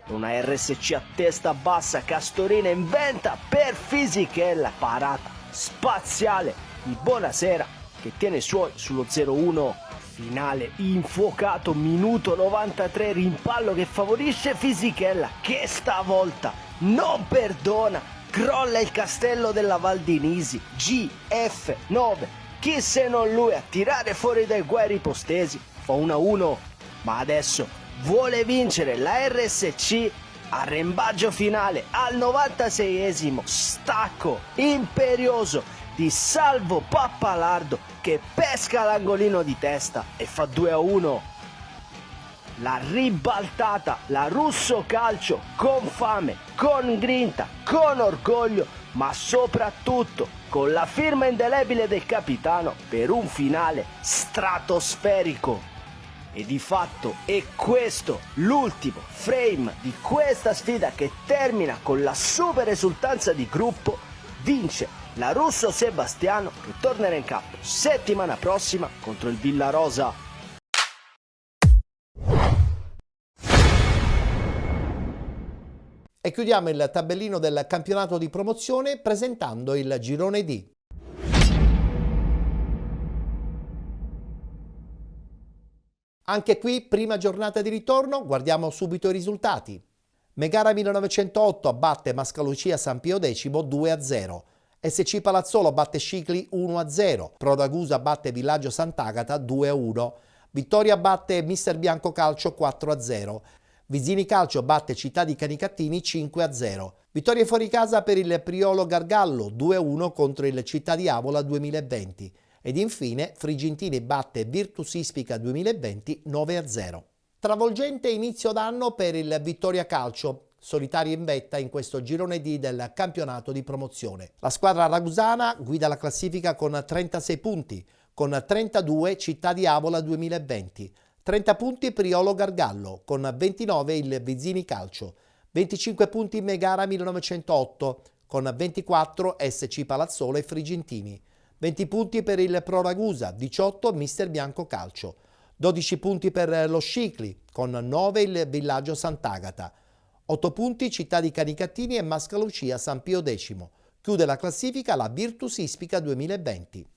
da una RSC a testa bassa, Castorina inventa per Fisichella, parata spaziale di Bonasera che tiene i suoi sullo 0-1. Finale infuocato, minuto 93, rimpallo che favorisce Fisichella che stavolta non perdona, crolla il castello della Valdinisi, GF9, chi se non lui a tirare fuori dai guai ripostesi, fa 1-1, ma adesso vuole vincere la RSC. Arrembaggio finale al 96esimo, stacco imperioso di Salvo Pappalardo che pesca l'angolino di testa e fa 2-1. La ribaltata, la Russo Calcio con fame, con grinta, con orgoglio, ma soprattutto con la firma indelebile del capitano per un finale stratosferico. E di fatto è questo l'ultimo frame di questa sfida che termina con la super esultanza di gruppo. Vince la Russo Sebastiano che tornerà in campo settimana prossima contro il Villarosa. E chiudiamo il tabellino del campionato di promozione presentando il girone D. Anche qui, prima giornata di ritorno, guardiamo subito i risultati. Megara 1908 batte Mascalucia San Pio X 2-0. SC Palazzolo batte Scicli 1-0. Prodagusa batte Villaggio Sant'Agata 2-1. Vittoria batte Mister Bianco Calcio 4-0. Vizzini Calcio batte Città di Canicattini 5-0. Vittoria fuori casa per il Priolo Gargallo 2-1 contro il Città di Avola 2020. Ed infine Frigentini batte Virtus Ispica 2020 9-0. Travolgente inizio d'anno per il Vittoria Calcio, solitario in vetta in questo girone D del campionato di promozione. La squadra ragusana guida la classifica con 36 punti, con 32 Città di Avola 2020, 30 punti Priolo Gargallo, con 29 il Vizzini Calcio, 25 punti Megara 1908, con 24 SC Palazzolo e Frigentini, 20 punti per il Pro Ragusa, 18 Mister Bianco Calcio, 12 punti per lo Scicli, con 9 il Villaggio Sant'Agata, 8 punti Città di Canicattini e Mascalucia San Pio X. Chiude la classifica la Virtus Ispica 2020.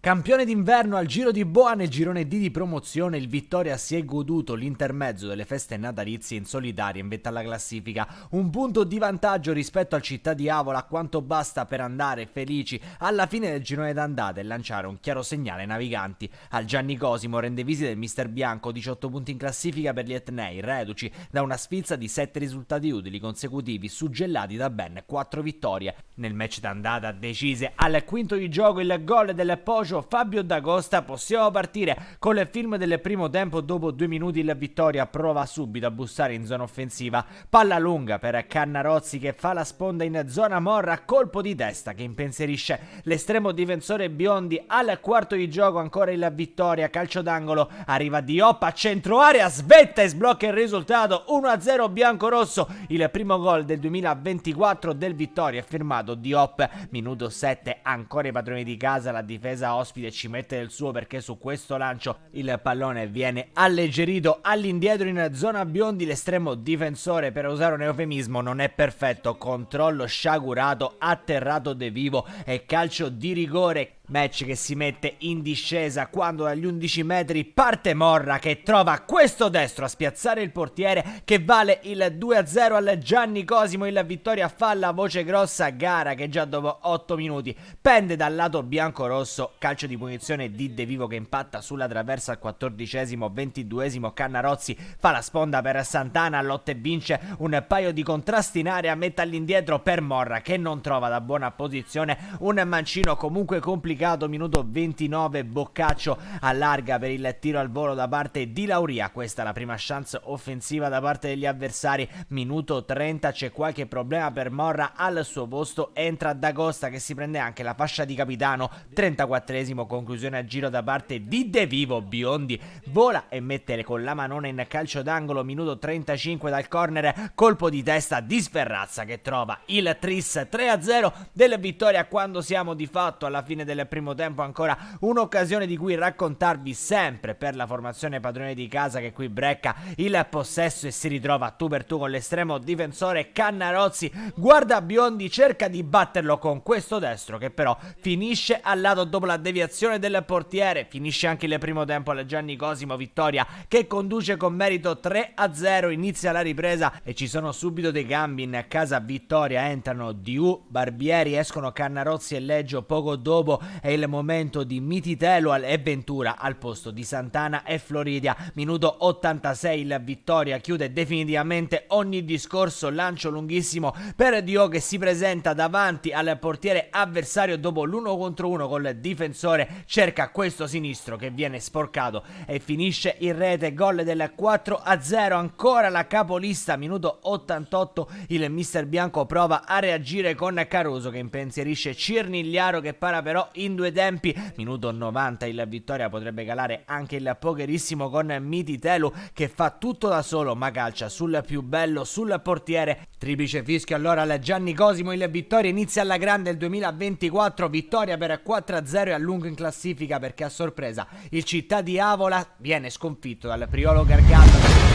Campione d'inverno al Giro di Boa nel girone D di promozione, il Vittoria si è goduto l'intermezzo delle feste natalizie in solitaria in vetta alla classifica. Un punto di vantaggio rispetto al Città di Avola, quanto basta per andare felici alla fine del girone d'andata e lanciare un chiaro segnale ai naviganti. Al Gianni Cosimo rende visita il Mister Bianco, 18 punti in classifica per gli etnei, reduci da una sfilza di 7 risultati utili consecutivi suggellati da ben 4 vittorie. Nel match d'andata decise al quinto di gioco il gol del Pocio Fabio D'Agosta. Possiamo partire con il film del primo tempo. Dopo 2 minuti il Vittoria prova subito a bussare in zona offensiva, palla lunga per Cannarozzi che fa la sponda in zona Morra, colpo di testa che impensierisce l'estremo difensore Biondi. Al quarto di gioco ancora il Vittoria, calcio d'angolo, arriva Diop a centro area, svetta e sblocca il risultato, 1-0 biancorosso. Il primo gol del 2024 del Vittoria è firmato Diop. Minuto 7, ancora i padroni di casa, la difesa ospite ci mette del suo perché su questo lancio il pallone viene alleggerito all'indietro in zona Biondi. L'estremo difensore, per usare un eufemismo, non è perfetto, controllo sciagurato, atterrato De Vivo e calcio di rigore. Match che si mette in discesa quando dagli 11 metri parte Morra che trova questo destro a spiazzare il portiere, che vale il 2-0 al Gianni Cosimo. Il Vittoria fa la voce grossa, gara che già dopo 8 minuti pende dal lato biancorosso. Calcio di punizione di De Vivo che impatta sulla traversa al 14esimo, 22esimo. Cannarozzi fa la sponda per Santana, lotta e vince un paio di contrasti in area, mette all'indietro per Morra che non trova da buona posizione un mancino comunque complicato complicato, minuto 29 Boccaccio allarga per il tiro al volo da parte di Lauria, questa è la prima chance offensiva da parte degli avversari, minuto 30 c'è qualche problema per Morra, al suo posto entra D'Agosta che si prende anche la fascia di capitano, 34esimo conclusione a giro da parte di De Vivo, Biondi vola e mette con la manona in calcio d'angolo, minuto 35 dal corner, colpo di testa di Sferrazza che trova il tris 3-0 della vittoria quando siamo di fatto alla fine del primo tempo, ancora un'occasione di cui raccontarvi sempre per la formazione padrone di casa che qui brecca il possesso e si ritrova tu per tu con l'estremo difensore Cannarozzi, guarda Biondi, cerca di batterlo con questo destro che però finisce al lato dopo la deviazione del portiere, finisce anche il primo tempo alla Gianni Cosimo, vittoria che conduce con merito 3-0, inizia la ripresa e ci sono subito dei cambi in casa vittoria, entrano Diu, Barbieri, escono Cannarozzi e Leggio, poco dopo è il momento di Mititelo e Ventura al posto di Santana e Floridia, minuto 86 il vittoria chiude definitivamente ogni discorso, lancio lunghissimo per Dio che si presenta davanti al portiere avversario dopo l'1 contro 1 col difensore, cerca questo sinistro che viene sporcato e finisce in rete, gol del 4-0, ancora la capolista, minuto 88 il mister bianco prova a reagire con Caruso che impensierisce Cirnigliaro che para però in due tempi, minuto 90 il vittoria potrebbe calare anche il pokerissimo con Mititelu che fa tutto da solo ma calcia sul più bello, sul portiere, triplice fischio allora al Gianni Cosimo, il vittoria inizia alla grande il 2024, vittoria per 4-0 e a lungo in classifica perché a sorpresa il Città di Avola viene sconfitto dal Priolo Gargallo.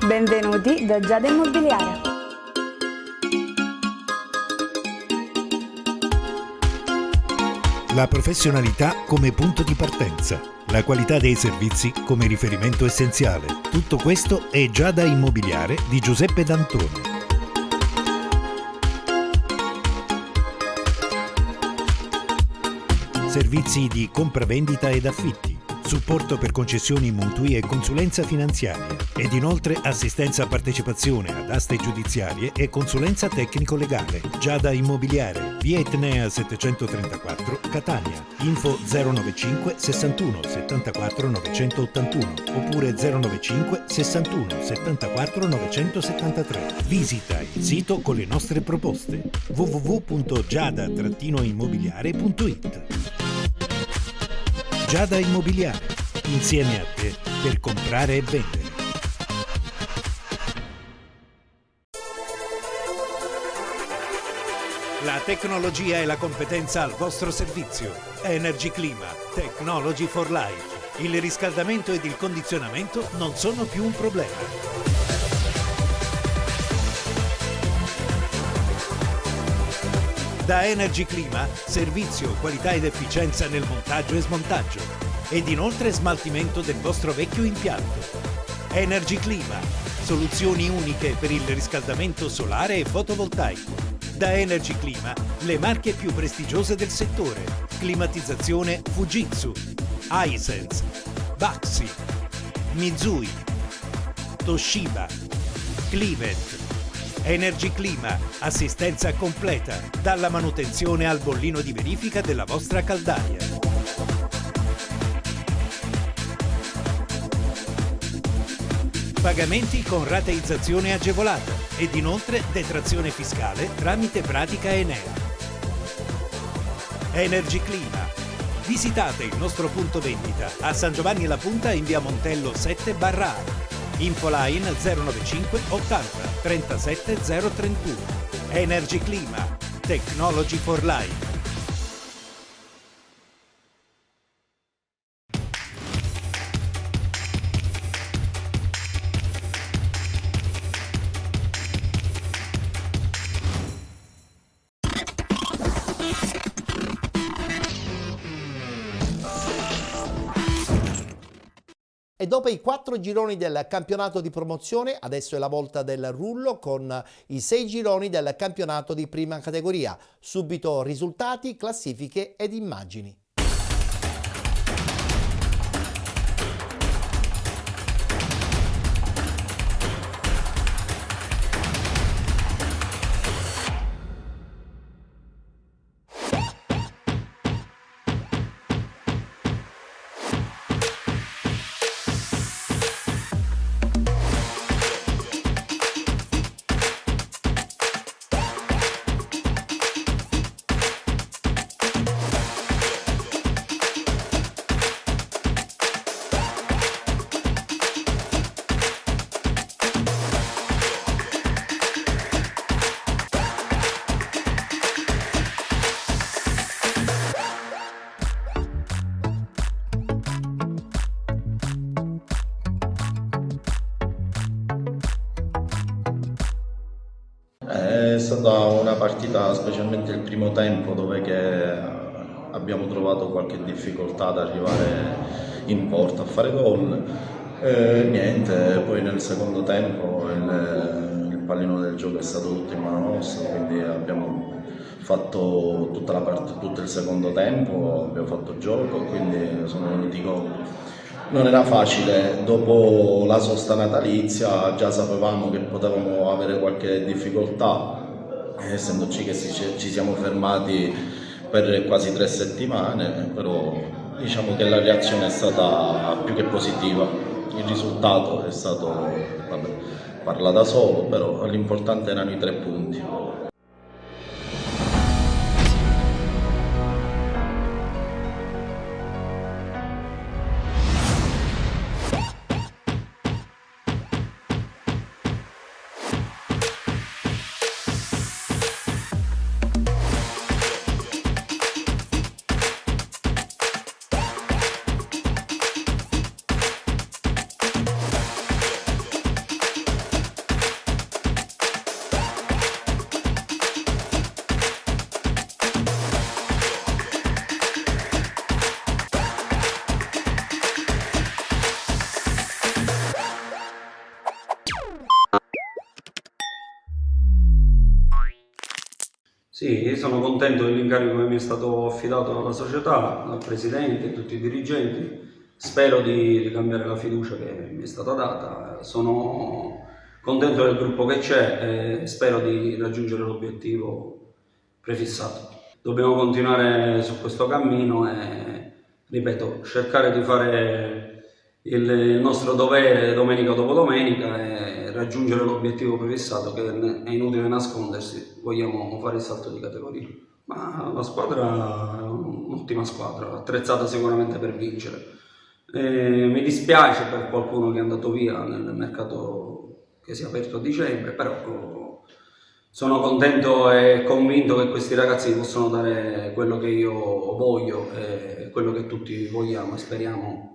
Benvenuti da Giada Immobiliare. La professionalità come punto di partenza, la qualità dei servizi come riferimento essenziale. Tutto questo è Giada Immobiliare di Giuseppe D'Antoni. Servizi di compravendita ed affitti, supporto per concessioni mutui e consulenza finanziaria ed inoltre assistenza a partecipazione ad aste giudiziarie e consulenza tecnico-legale. Giada Immobiliare, via Etnea 734, Catania. Info 095 61 74 981 oppure 095 61 74 973. Visita il sito con le nostre proposte www.giada-immobiliare.it. Giada Immobiliare, insieme a te per comprare e vendere. La tecnologia e la competenza al vostro servizio. Energy Clima, Technology for Life. Il riscaldamento ed il condizionamento non sono più un problema. Da Energy Clima, servizio, qualità ed efficienza nel montaggio e smontaggio. Ed inoltre smaltimento del vostro vecchio impianto. Energy Clima, soluzioni uniche per il riscaldamento solare e fotovoltaico. Da Energy Clima, le marche più prestigiose del settore. Climatizzazione Fujitsu, Hisense, Baxi, Mitsui, Toshiba, Clivet. Energy Clima, assistenza completa, dalla manutenzione al bollino di verifica della vostra caldaia. Pagamenti con rateizzazione agevolata ed inoltre detrazione fiscale tramite pratica Enea. Energy Clima. Visitate il nostro punto vendita a San Giovanni La Punta in via Montello 7/A. Infoline 095 80 37 031. Energy Clima, Technology for Life. E dopo i 4 gironi del campionato di promozione, adesso è la volta del rullo con i 6 gironi del campionato di prima categoria. Subito risultati, classifiche ed immagini. stata una partita, specialmente il primo tempo, dove che abbiamo trovato qualche difficoltà ad arrivare in porta a fare gol. Niente, poi nel secondo tempo il pallino del gioco è stato tutto in mano nostra, quindi abbiamo fatto tutto il secondo tempo, abbiamo fatto gioco, quindi sono venuti gol. Non era facile, dopo la sosta natalizia già sapevamo che potevamo avere qualche difficoltà, essendoci che ci siamo fermati per quasi 3 settimane, però diciamo che la reazione è stata più che positiva, il risultato è stato, vabbè, parla da solo, però l'importante erano i 3 punti. Sì, sono contento dell'incarico che mi è stato affidato dalla società, dal presidente e tutti i dirigenti. Spero di cambiare la fiducia che mi è stata data. Sono contento del gruppo che c'è e spero di raggiungere l'obiettivo prefissato. Dobbiamo continuare su questo cammino e, ripeto, cercare di fare il nostro dovere domenica dopo domenica e raggiungere l'obiettivo prefissato, che è inutile nascondersi, vogliamo fare il salto di categoria. Ma la squadra è un'ottima squadra, attrezzata sicuramente per vincere. Mi dispiace per qualcuno che è andato via nel mercato che si è aperto a dicembre, però sono contento e convinto che questi ragazzi possono dare quello che io voglio e quello che tutti vogliamo e speriamo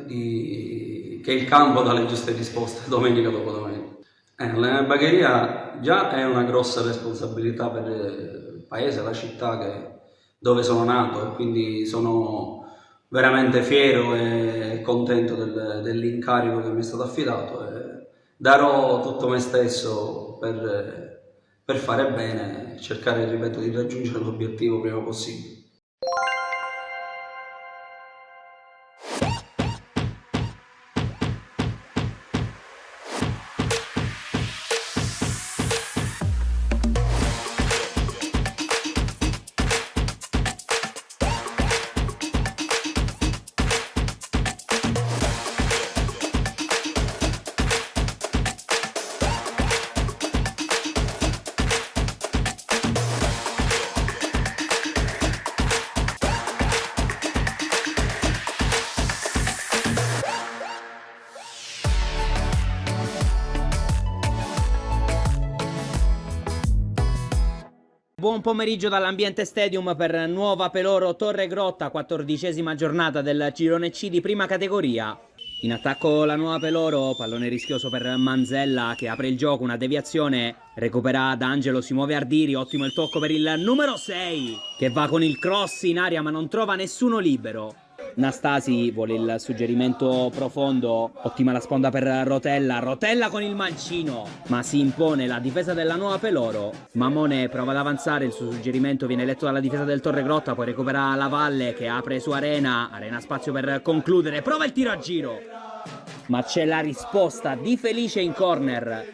che il campo dà le giuste risposte domenica dopo domenica. La Bagheria già è una grossa responsabilità per il paese, la città dove sono nato, e quindi sono veramente fiero e contento dell'incarico che mi è stato affidato e darò tutto me stesso per fare bene e cercare, ripeto, di raggiungere l'obiettivo prima possibile. Buon pomeriggio dall'Ambiente Stadium per Nuova Peloro Torregrotta, 14ª giornata del girone C di prima categoria. In attacco la Nuova Peloro, pallone rischioso per Manzella che apre il gioco, una deviazione, recupera D'Angelo, si muove Ardiri, ottimo il tocco per il numero 6 che va con il cross in aria ma non trova nessuno libero. Nastasi vuole il suggerimento profondo, ottima la sponda per Rotella con il mancino, ma si impone la difesa della Nuova Peloro. Mamone prova ad avanzare, il suo suggerimento viene letto dalla difesa del Torregrotta, poi recupera la Valle che apre su Arena spazio per concludere, prova il tiro a giro, ma c'è la risposta di Felice in corner.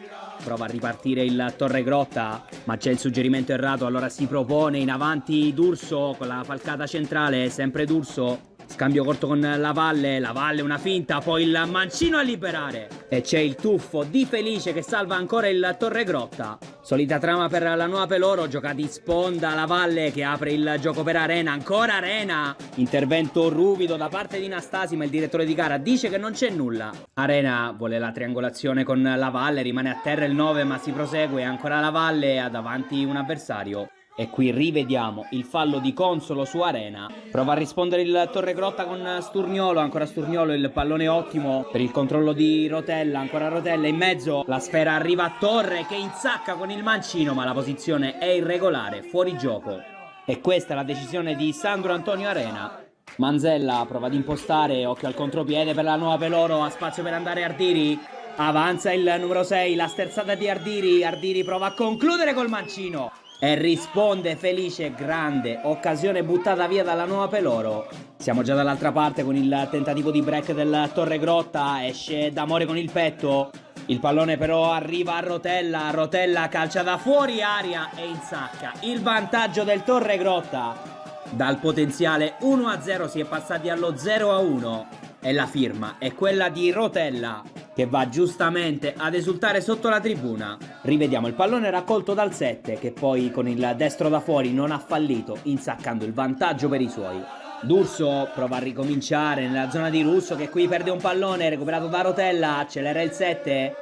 Prova a ripartire il Torregrotta, ma c'è il suggerimento errato, allora si propone in avanti D'Urso con la falcata centrale, sempre D'Urso. Scambio corto con la Valle una finta, poi il mancino a liberare. E c'è il tuffo di Felice che salva ancora il Torregrotta. Solita trama per la Nuova Peloro, gioca di sponda la Valle che apre il gioco per Arena, ancora Arena. Intervento ruvido da parte di Nastasi, ma il direttore di gara dice che non c'è nulla. Arena vuole la triangolazione con la Valle, rimane a terra il 9 ma si prosegue, ancora la Valle ha davanti un avversario. E qui rivediamo il fallo di Consolo su Arena. Prova a rispondere il Torregrotta con Sturniolo, ancora Sturniolo, il pallone ottimo per il controllo di Rotella, ancora Rotella in mezzo, la sfera arriva a Torre che insacca con il mancino, ma la posizione è irregolare, fuori gioco. E questa è la decisione di Sandro Antonio Arena. Manzella prova ad impostare, occhio al contropiede per la nuova Peloro, ha spazio per andare Ardiri. Avanza il numero 6, la sterzata di Ardiri, Ardiri prova a concludere col mancino. E risponde felice, grande occasione buttata via dalla nuova Peloro. Siamo già dall'altra parte con il tentativo di break del Torregrotta, esce D'Amore con il petto. Il pallone però arriva a Rotella, Rotella calcia da fuori aria e insacca. Il vantaggio del Torregrotta. Dal potenziale 1-0 si è passati allo 0-1 e la firma è quella di Rotella, che va giustamente ad esultare sotto la tribuna. Rivediamo il pallone raccolto dal 7 che poi con il destro da fuori non ha fallito, insaccando il vantaggio per i suoi. D'Urso prova a ricominciare nella zona di Russo che qui perde un pallone recuperato da Rotella, accelera il 7,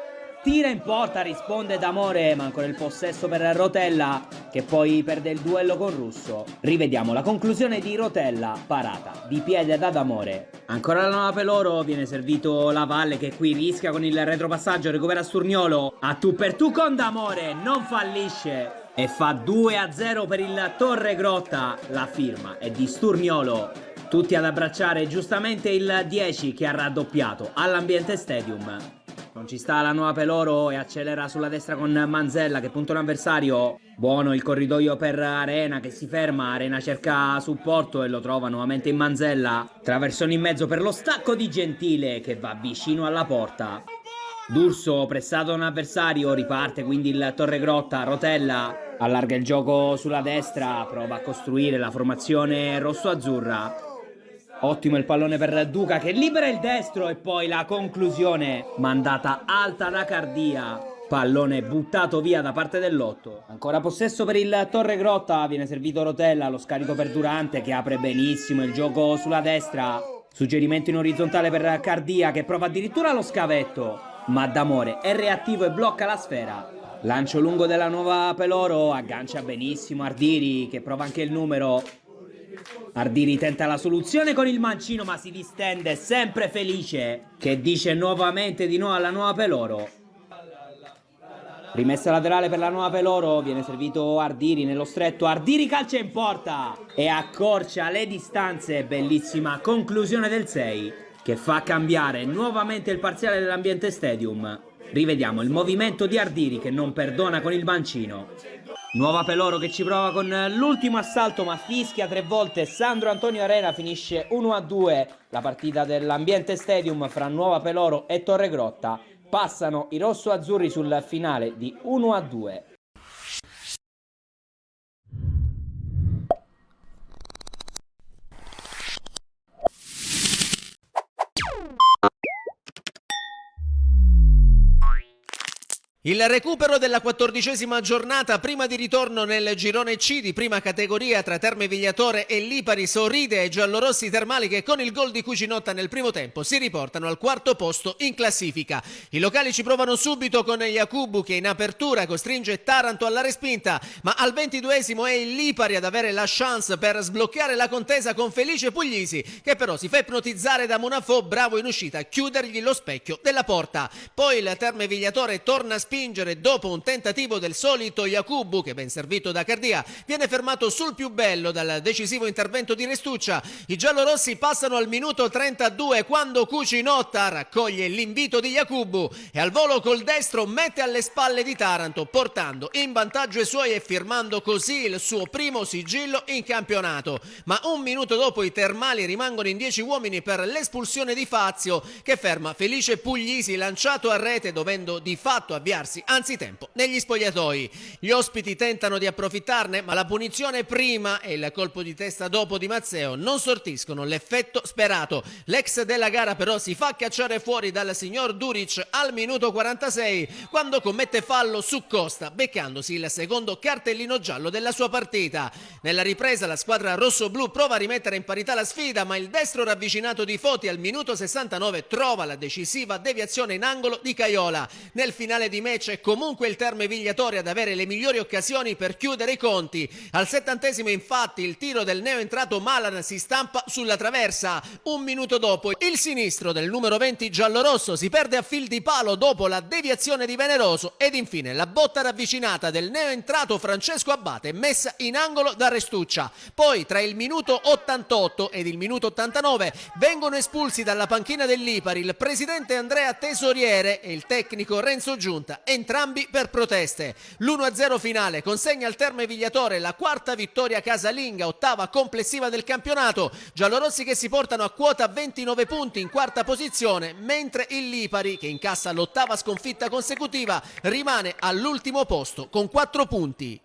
tira in porta, risponde D'Amore, ma ancora il possesso per Rotella che poi perde il duello con Russo. Rivediamo la conclusione di Rotella, parata di piede da D'Amore. Ancora la nuova Peloro, viene servito la Valle che qui rischia con il retropassaggio, recupera Sturniolo, a tu per tu con D'Amore, non fallisce e fa 2-0 per il Torregrotta. La firma è di Sturniolo. Tutti ad abbracciare giustamente il 10 che ha raddoppiato all'Ambiente Stadium. Non ci sta la nuova Peloro e accelera sulla destra con Manzella che punta un avversario. Buono il corridoio per Arena che si ferma, Arena cerca supporto e lo trova nuovamente in Manzella. Traversone in mezzo per lo stacco di Gentile che va vicino alla porta. D'Urso pressato da un avversario, riparte quindi il Torregrotta, Rotella allarga il gioco sulla destra, prova a costruire la formazione rosso-azzurra. Ottimo il pallone per Duca che libera il destro e poi la conclusione mandata alta da Cardia. Pallone buttato via da parte dell'8. Ancora possesso per il Torregrotta, viene servito Rotella, lo scarico per Durante che apre benissimo il gioco sulla destra. Suggerimento in orizzontale per Cardia che prova addirittura lo scavetto, ma D'Amore è reattivo e blocca la sfera. Lancio lungo della nuova Peloro, aggancia benissimo Ardiri che prova anche il numero. Ardiri tenta la soluzione con il mancino ma si distende sempre felice che dice nuovamente di no alla nuova Peloro. Rimessa laterale per la nuova Peloro, viene servito Ardiri nello stretto, Ardiri calcia in porta e accorcia le distanze, bellissima conclusione del 6 che fa cambiare nuovamente il parziale dell'Ambiente Stadium. Rivediamo il movimento di Ardiri che non perdona con il mancino. Nuova Peloro che ci prova con l'ultimo assalto ma fischia 3 volte. Sandro Antonio Arena, finisce 1-2 la partita dell'Ambiente Stadium fra Nuova Peloro e Torregrotta. Passano i rosso-azzurri sul finale di 1-2. Il recupero della 14ª giornata prima di ritorno nel girone C di prima categoria tra Terme Vigliatore e Lipari sorride ai giallorossi termali che con il gol di Cucinotta nel primo tempo si riportano al 4° posto in classifica. I locali ci provano subito con Yakubu che in apertura costringe Taranto alla respinta, ma al 22esimo è il Lipari ad avere la chance per sbloccare la contesa con Felice Puglisi che però si fa ipnotizzare da Monafò, bravo in uscita a chiudergli lo specchio della porta. Poi il Terme Vigliatore torna a spingere dopo un tentativo del solito Yakubu che ben servito da Cardia viene fermato sul più bello dal decisivo intervento di Restuccia. I giallorossi passano al minuto 32 quando Cucinotta raccoglie l'invito di Yakubu e al volo col destro mette alle spalle di Taranto portando in vantaggio i suoi e firmando così il suo primo sigillo in campionato. Ma un minuto dopo i termali rimangono in 10 uomini per l'espulsione di Fazio che ferma Felice Puglisi lanciato a rete dovendo di fatto avviarsi anzitempo negli spogliatoi. Gli ospiti tentano di approfittarne ma la punizione prima e il colpo di testa dopo di Mazzeo non sortiscono l'effetto sperato. L'ex della gara però si fa cacciare fuori dal signor Duric al minuto 46 quando commette fallo su Costa beccandosi il secondo cartellino giallo della sua partita. Nella ripresa la squadra rossoblu prova a rimettere in parità la sfida ma il destro ravvicinato di Foti al minuto 69 trova la decisiva deviazione in angolo di Caiola. Nel finale di match è comunque il Terme Vigliatore ad avere le migliori occasioni per chiudere i conti. Al 70° infatti il tiro del neoentrato Malan si stampa sulla traversa. Un minuto dopo il sinistro del numero 20 giallorosso si perde a fil di palo dopo la deviazione di Veneroso ed infine la botta ravvicinata del neoentrato Francesco Abate messa in angolo da Restuccia. Poi tra il minuto 88 ed il minuto 89 vengono espulsi dalla panchina dell'Ipari il presidente Andrea Tesoriere e il tecnico Renzo Giunta, entrambi per proteste. L'1-0 finale consegna al Terme Vigliatore la quarta vittoria casalinga, ottava complessiva del campionato. Giallorossi che si portano a quota 29 punti in quarta posizione, mentre il Lipari, che incassa l'ottava sconfitta consecutiva, rimane all'ultimo posto con 4 punti.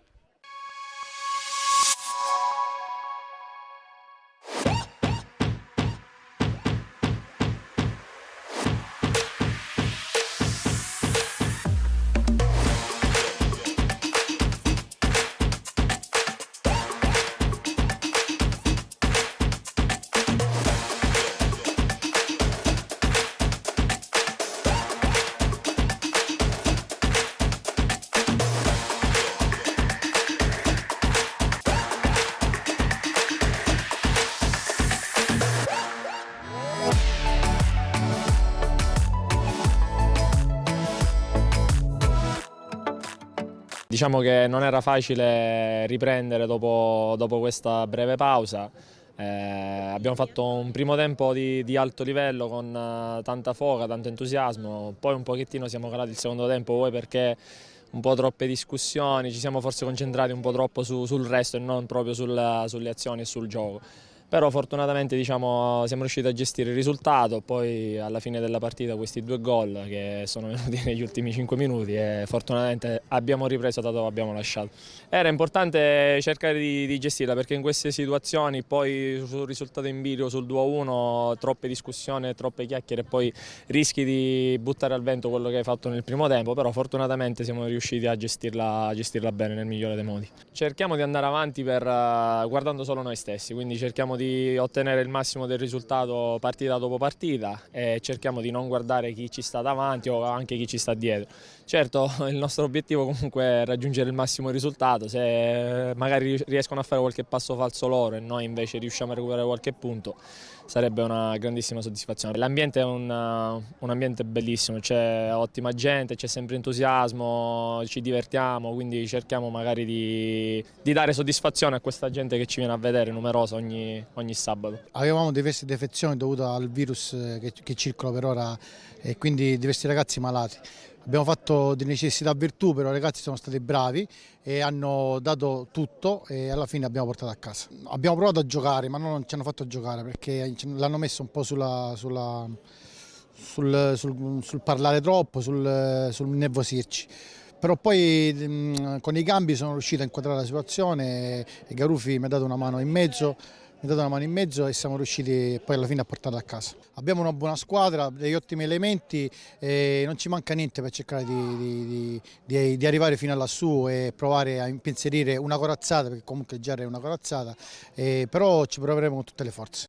Diciamo che non era facile riprendere dopo questa breve pausa. Abbiamo fatto un primo tempo di alto livello con tanta foga, tanto entusiasmo, poi un pochettino siamo calati il secondo tempo, vuoi perché un po' troppe discussioni, ci siamo forse concentrati un po' troppo sul resto e non proprio sulle azioni e sul gioco. Però fortunatamente siamo riusciti a gestire il risultato, poi alla fine della partita questi 2 gol che sono venuti negli ultimi 5 minuti e fortunatamente abbiamo ripreso da dove abbiamo lasciato. Era importante cercare di gestirla perché in queste situazioni poi sul risultato in bilico, sul 2-1, troppe discussioni, troppe chiacchiere e poi rischi di buttare al vento quello che hai fatto nel primo tempo, però fortunatamente siamo riusciti a gestirla bene nel migliore dei modi. Cerchiamo di andare avanti guardando solo noi stessi, quindi cerchiamo di ottenere il massimo del risultato partita dopo partita e cerchiamo di non guardare chi ci sta davanti o anche chi ci sta dietro. Certo, il nostro obiettivo comunque è raggiungere il massimo risultato, se magari riescono a fare qualche passo falso loro e noi invece riusciamo a recuperare qualche punto sarebbe una grandissima soddisfazione. L'ambiente è un ambiente bellissimo, c'è ottima gente, c'è sempre entusiasmo, ci divertiamo, quindi cerchiamo magari di dare soddisfazione a questa gente che ci viene a vedere numerosa ogni sabato. Avevamo diverse defezioni dovute al virus che circola per ora e quindi diversi ragazzi malati. Abbiamo fatto di necessità virtù, però i ragazzi sono stati bravi e hanno dato tutto e alla fine abbiamo portato a casa. Abbiamo provato a giocare, ma non ci hanno fatto giocare perché l'hanno messo un po' sul parlare troppo, sul nervosirci. Però poi con i cambi sono riuscito a inquadrare la situazione e Garufi mi ha dato una mano in mezzo. E siamo riusciti poi alla fine a portarla a casa. Abbiamo una buona squadra, degli ottimi elementi e non ci manca niente per cercare di arrivare fino a lassù e provare a impensierire una corazzata, perché comunque già è una corazzata, però ci proveremo con tutte le forze.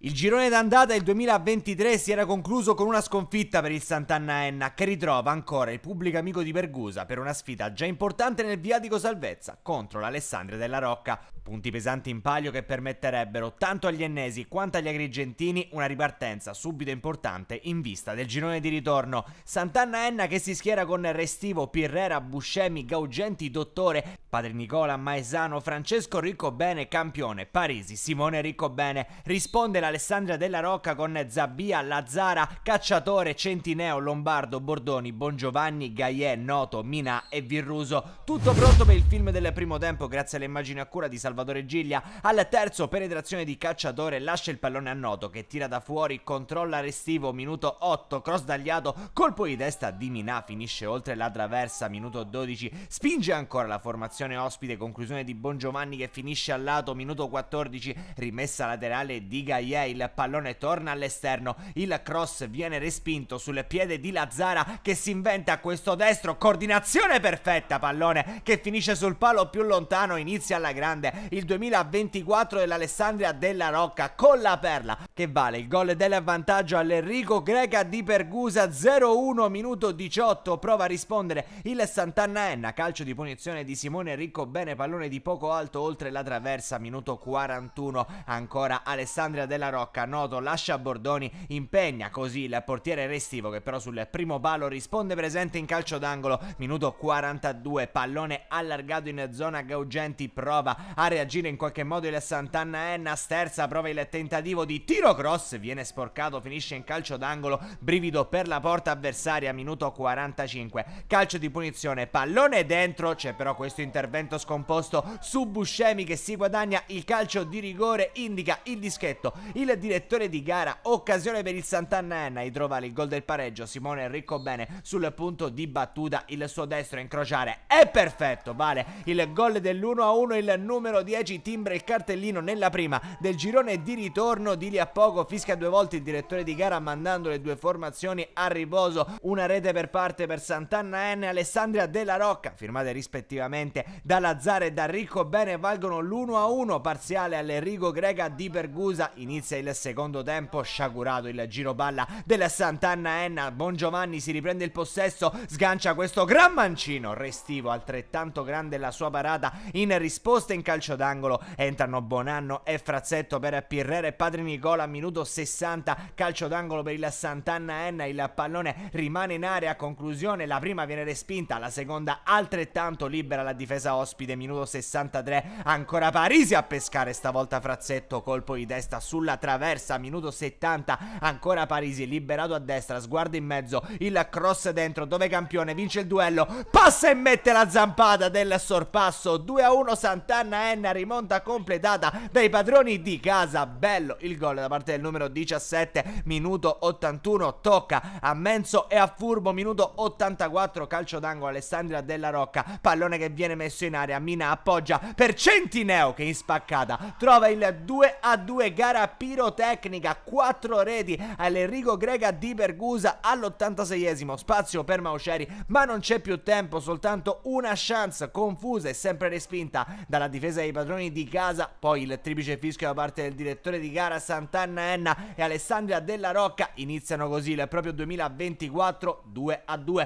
Il girone d'andata del 2023 si era concluso con una sconfitta per il Sant'Anna Enna, che ritrova ancora il pubblico amico di Pergusa per una sfida già importante nel viatico salvezza contro l'Alessandria della Rocca. Punti pesanti in palio che permetterebbero tanto agli ennesi quanto agli agrigentini una ripartenza subito importante in vista del girone di ritorno. Sant'Anna Enna che si schiera con Restivo, Pirrera, Buscemi, Gaugenti, Dottore, Padre Nicola, Maesano, Francesco Riccobene, Campione, Parisi, Simone Riccobene. Risponde l'Alessandria della Rocca con Zabbia, Lazzara, Cacciatore, Centineo, Lombardo, Bordoni, Bongiovanni, Gaiè, Noto, Minà e Virruso. Tutto pronto per il film del primo tempo grazie alle immagini a cura di Salvatore Giglia. Al terzo, penetrazione di Cacciatore, lascia il pallone a Noto che tira da fuori, controlla Restivo, minuto 8, cross tagliato, colpo di testa di Minà, finisce oltre la traversa, minuto 12, spinge ancora la formazione ospite, conclusione di Bongiovanni che finisce al lato, minuto 14, rimessa laterale di Gaiè, il pallone torna all'esterno, il cross viene respinto sul piede di Lazzara che si inventa questo destro, coordinazione perfetta, pallone che finisce sul palo più lontano, inizia alla grande il 2024 dell'Alessandria della Rocca con la perla che vale il gol del vantaggio all'Enrico Greca di Pergusa. 0-1 minuto 18, prova a rispondere il Sant'Anna Enna, calcio di punizione di Simone Riccobene, pallone di poco alto oltre la traversa, minuto 41, ancora Alessandria della Rocca, Noto lascia Bordoni, impegna così il portiere Restivo che però sul primo palo risponde presente in calcio d'angolo, minuto 42, pallone allargato in zona Gaugenti, prova a reagire in qualche modo il Sant'Anna Enna, sterza, prova il tentativo di tiro cross, viene sporcato, finisce in calcio d'angolo, brivido per la porta avversaria, minuto 45, calcio di punizione, pallone dentro, c'è però questo intervento scomposto su Buscemi che si guadagna il calcio di rigore, indica il dischetto il direttore di gara, occasione per il Sant'Anna Enna di trovare il gol del pareggio. Simone Riccobene sul punto di battuta, il suo destro a incrociare è perfetto, vale il gol dell'1-1, il numero 10 timbra il cartellino nella prima del girone di ritorno, di lì a poco fischia due volte il direttore di gara mandando le due formazioni a riposo, una rete per parte per Sant'Anna Enna e Alessandria della Rocca, firmate rispettivamente da Lazzara e da Riccobene, valgono l'1-1 parziale all'Enrico Greca di Pergusa. Inizia il secondo tempo, sciagurato il giro palla della Sant'Anna Enna, Bongiovanni si riprende il possesso, sgancia questo gran mancino, Restivo altrettanto grande la sua parata in risposta in calcio d'angolo, entrano Bonanno e Frazzetto per Pirrera e Padre Nicola, minuto 60, calcio d'angolo per il Sant'Anna Enna, il pallone rimane in area, conclusione, la prima viene respinta, la seconda altrettanto libera la difesa ospite, minuto 63, ancora Parisi a pescare, stavolta Frazzetto, colpo di testa sulla traversa, minuto 70, ancora Parisi liberato a destra, sguardo in mezzo, il cross dentro dove Campione vince il duello, passa e mette la zampata del sorpasso, 2-1 Sant'Anna Enna, rimonta completata dai padroni di casa, bello il gol da parte del numero 17, minuto 81, tocca a Menzo e a Furbo, minuto 84, calcio d'angolo Alessandria della Rocca, pallone che viene messo in area, Mina appoggia per Centineo che in spaccata trova il 2-2, gara pirotecnica, 4 reti all'Enrico Greca di Pergusa all'86esimo, spazio per Mauceri ma non c'è più tempo, soltanto una chance confusa e sempre respinta dalla difesa dei padroni di casa, poi il triplice fischio da parte del direttore di gara. Sant'Anna Enna e Alessandria della Rocca iniziano così il proprio 2024 2-2.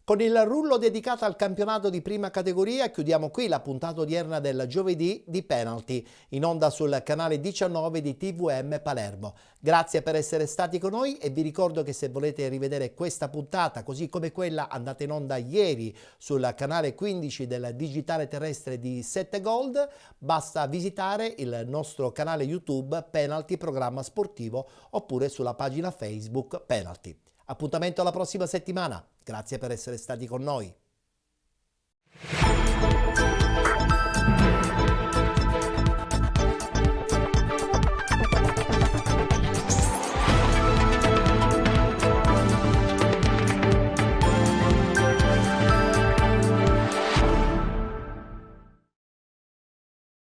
Con il rullo dedicato al campionato di prima categoria chiudiamo qui la puntata odierna del giovedì di Penalty, in onda sul canale 19 di TVM Palermo. Grazie per essere stati con noi e vi ricordo che se volete rivedere questa puntata, così come quella andata in onda ieri sul canale 15 del digitale terrestre di 7 Gold, basta visitare il nostro canale YouTube Penalty Programma Sportivo oppure sulla pagina Facebook Penalty. Appuntamento alla prossima settimana. Grazie per essere stati con noi.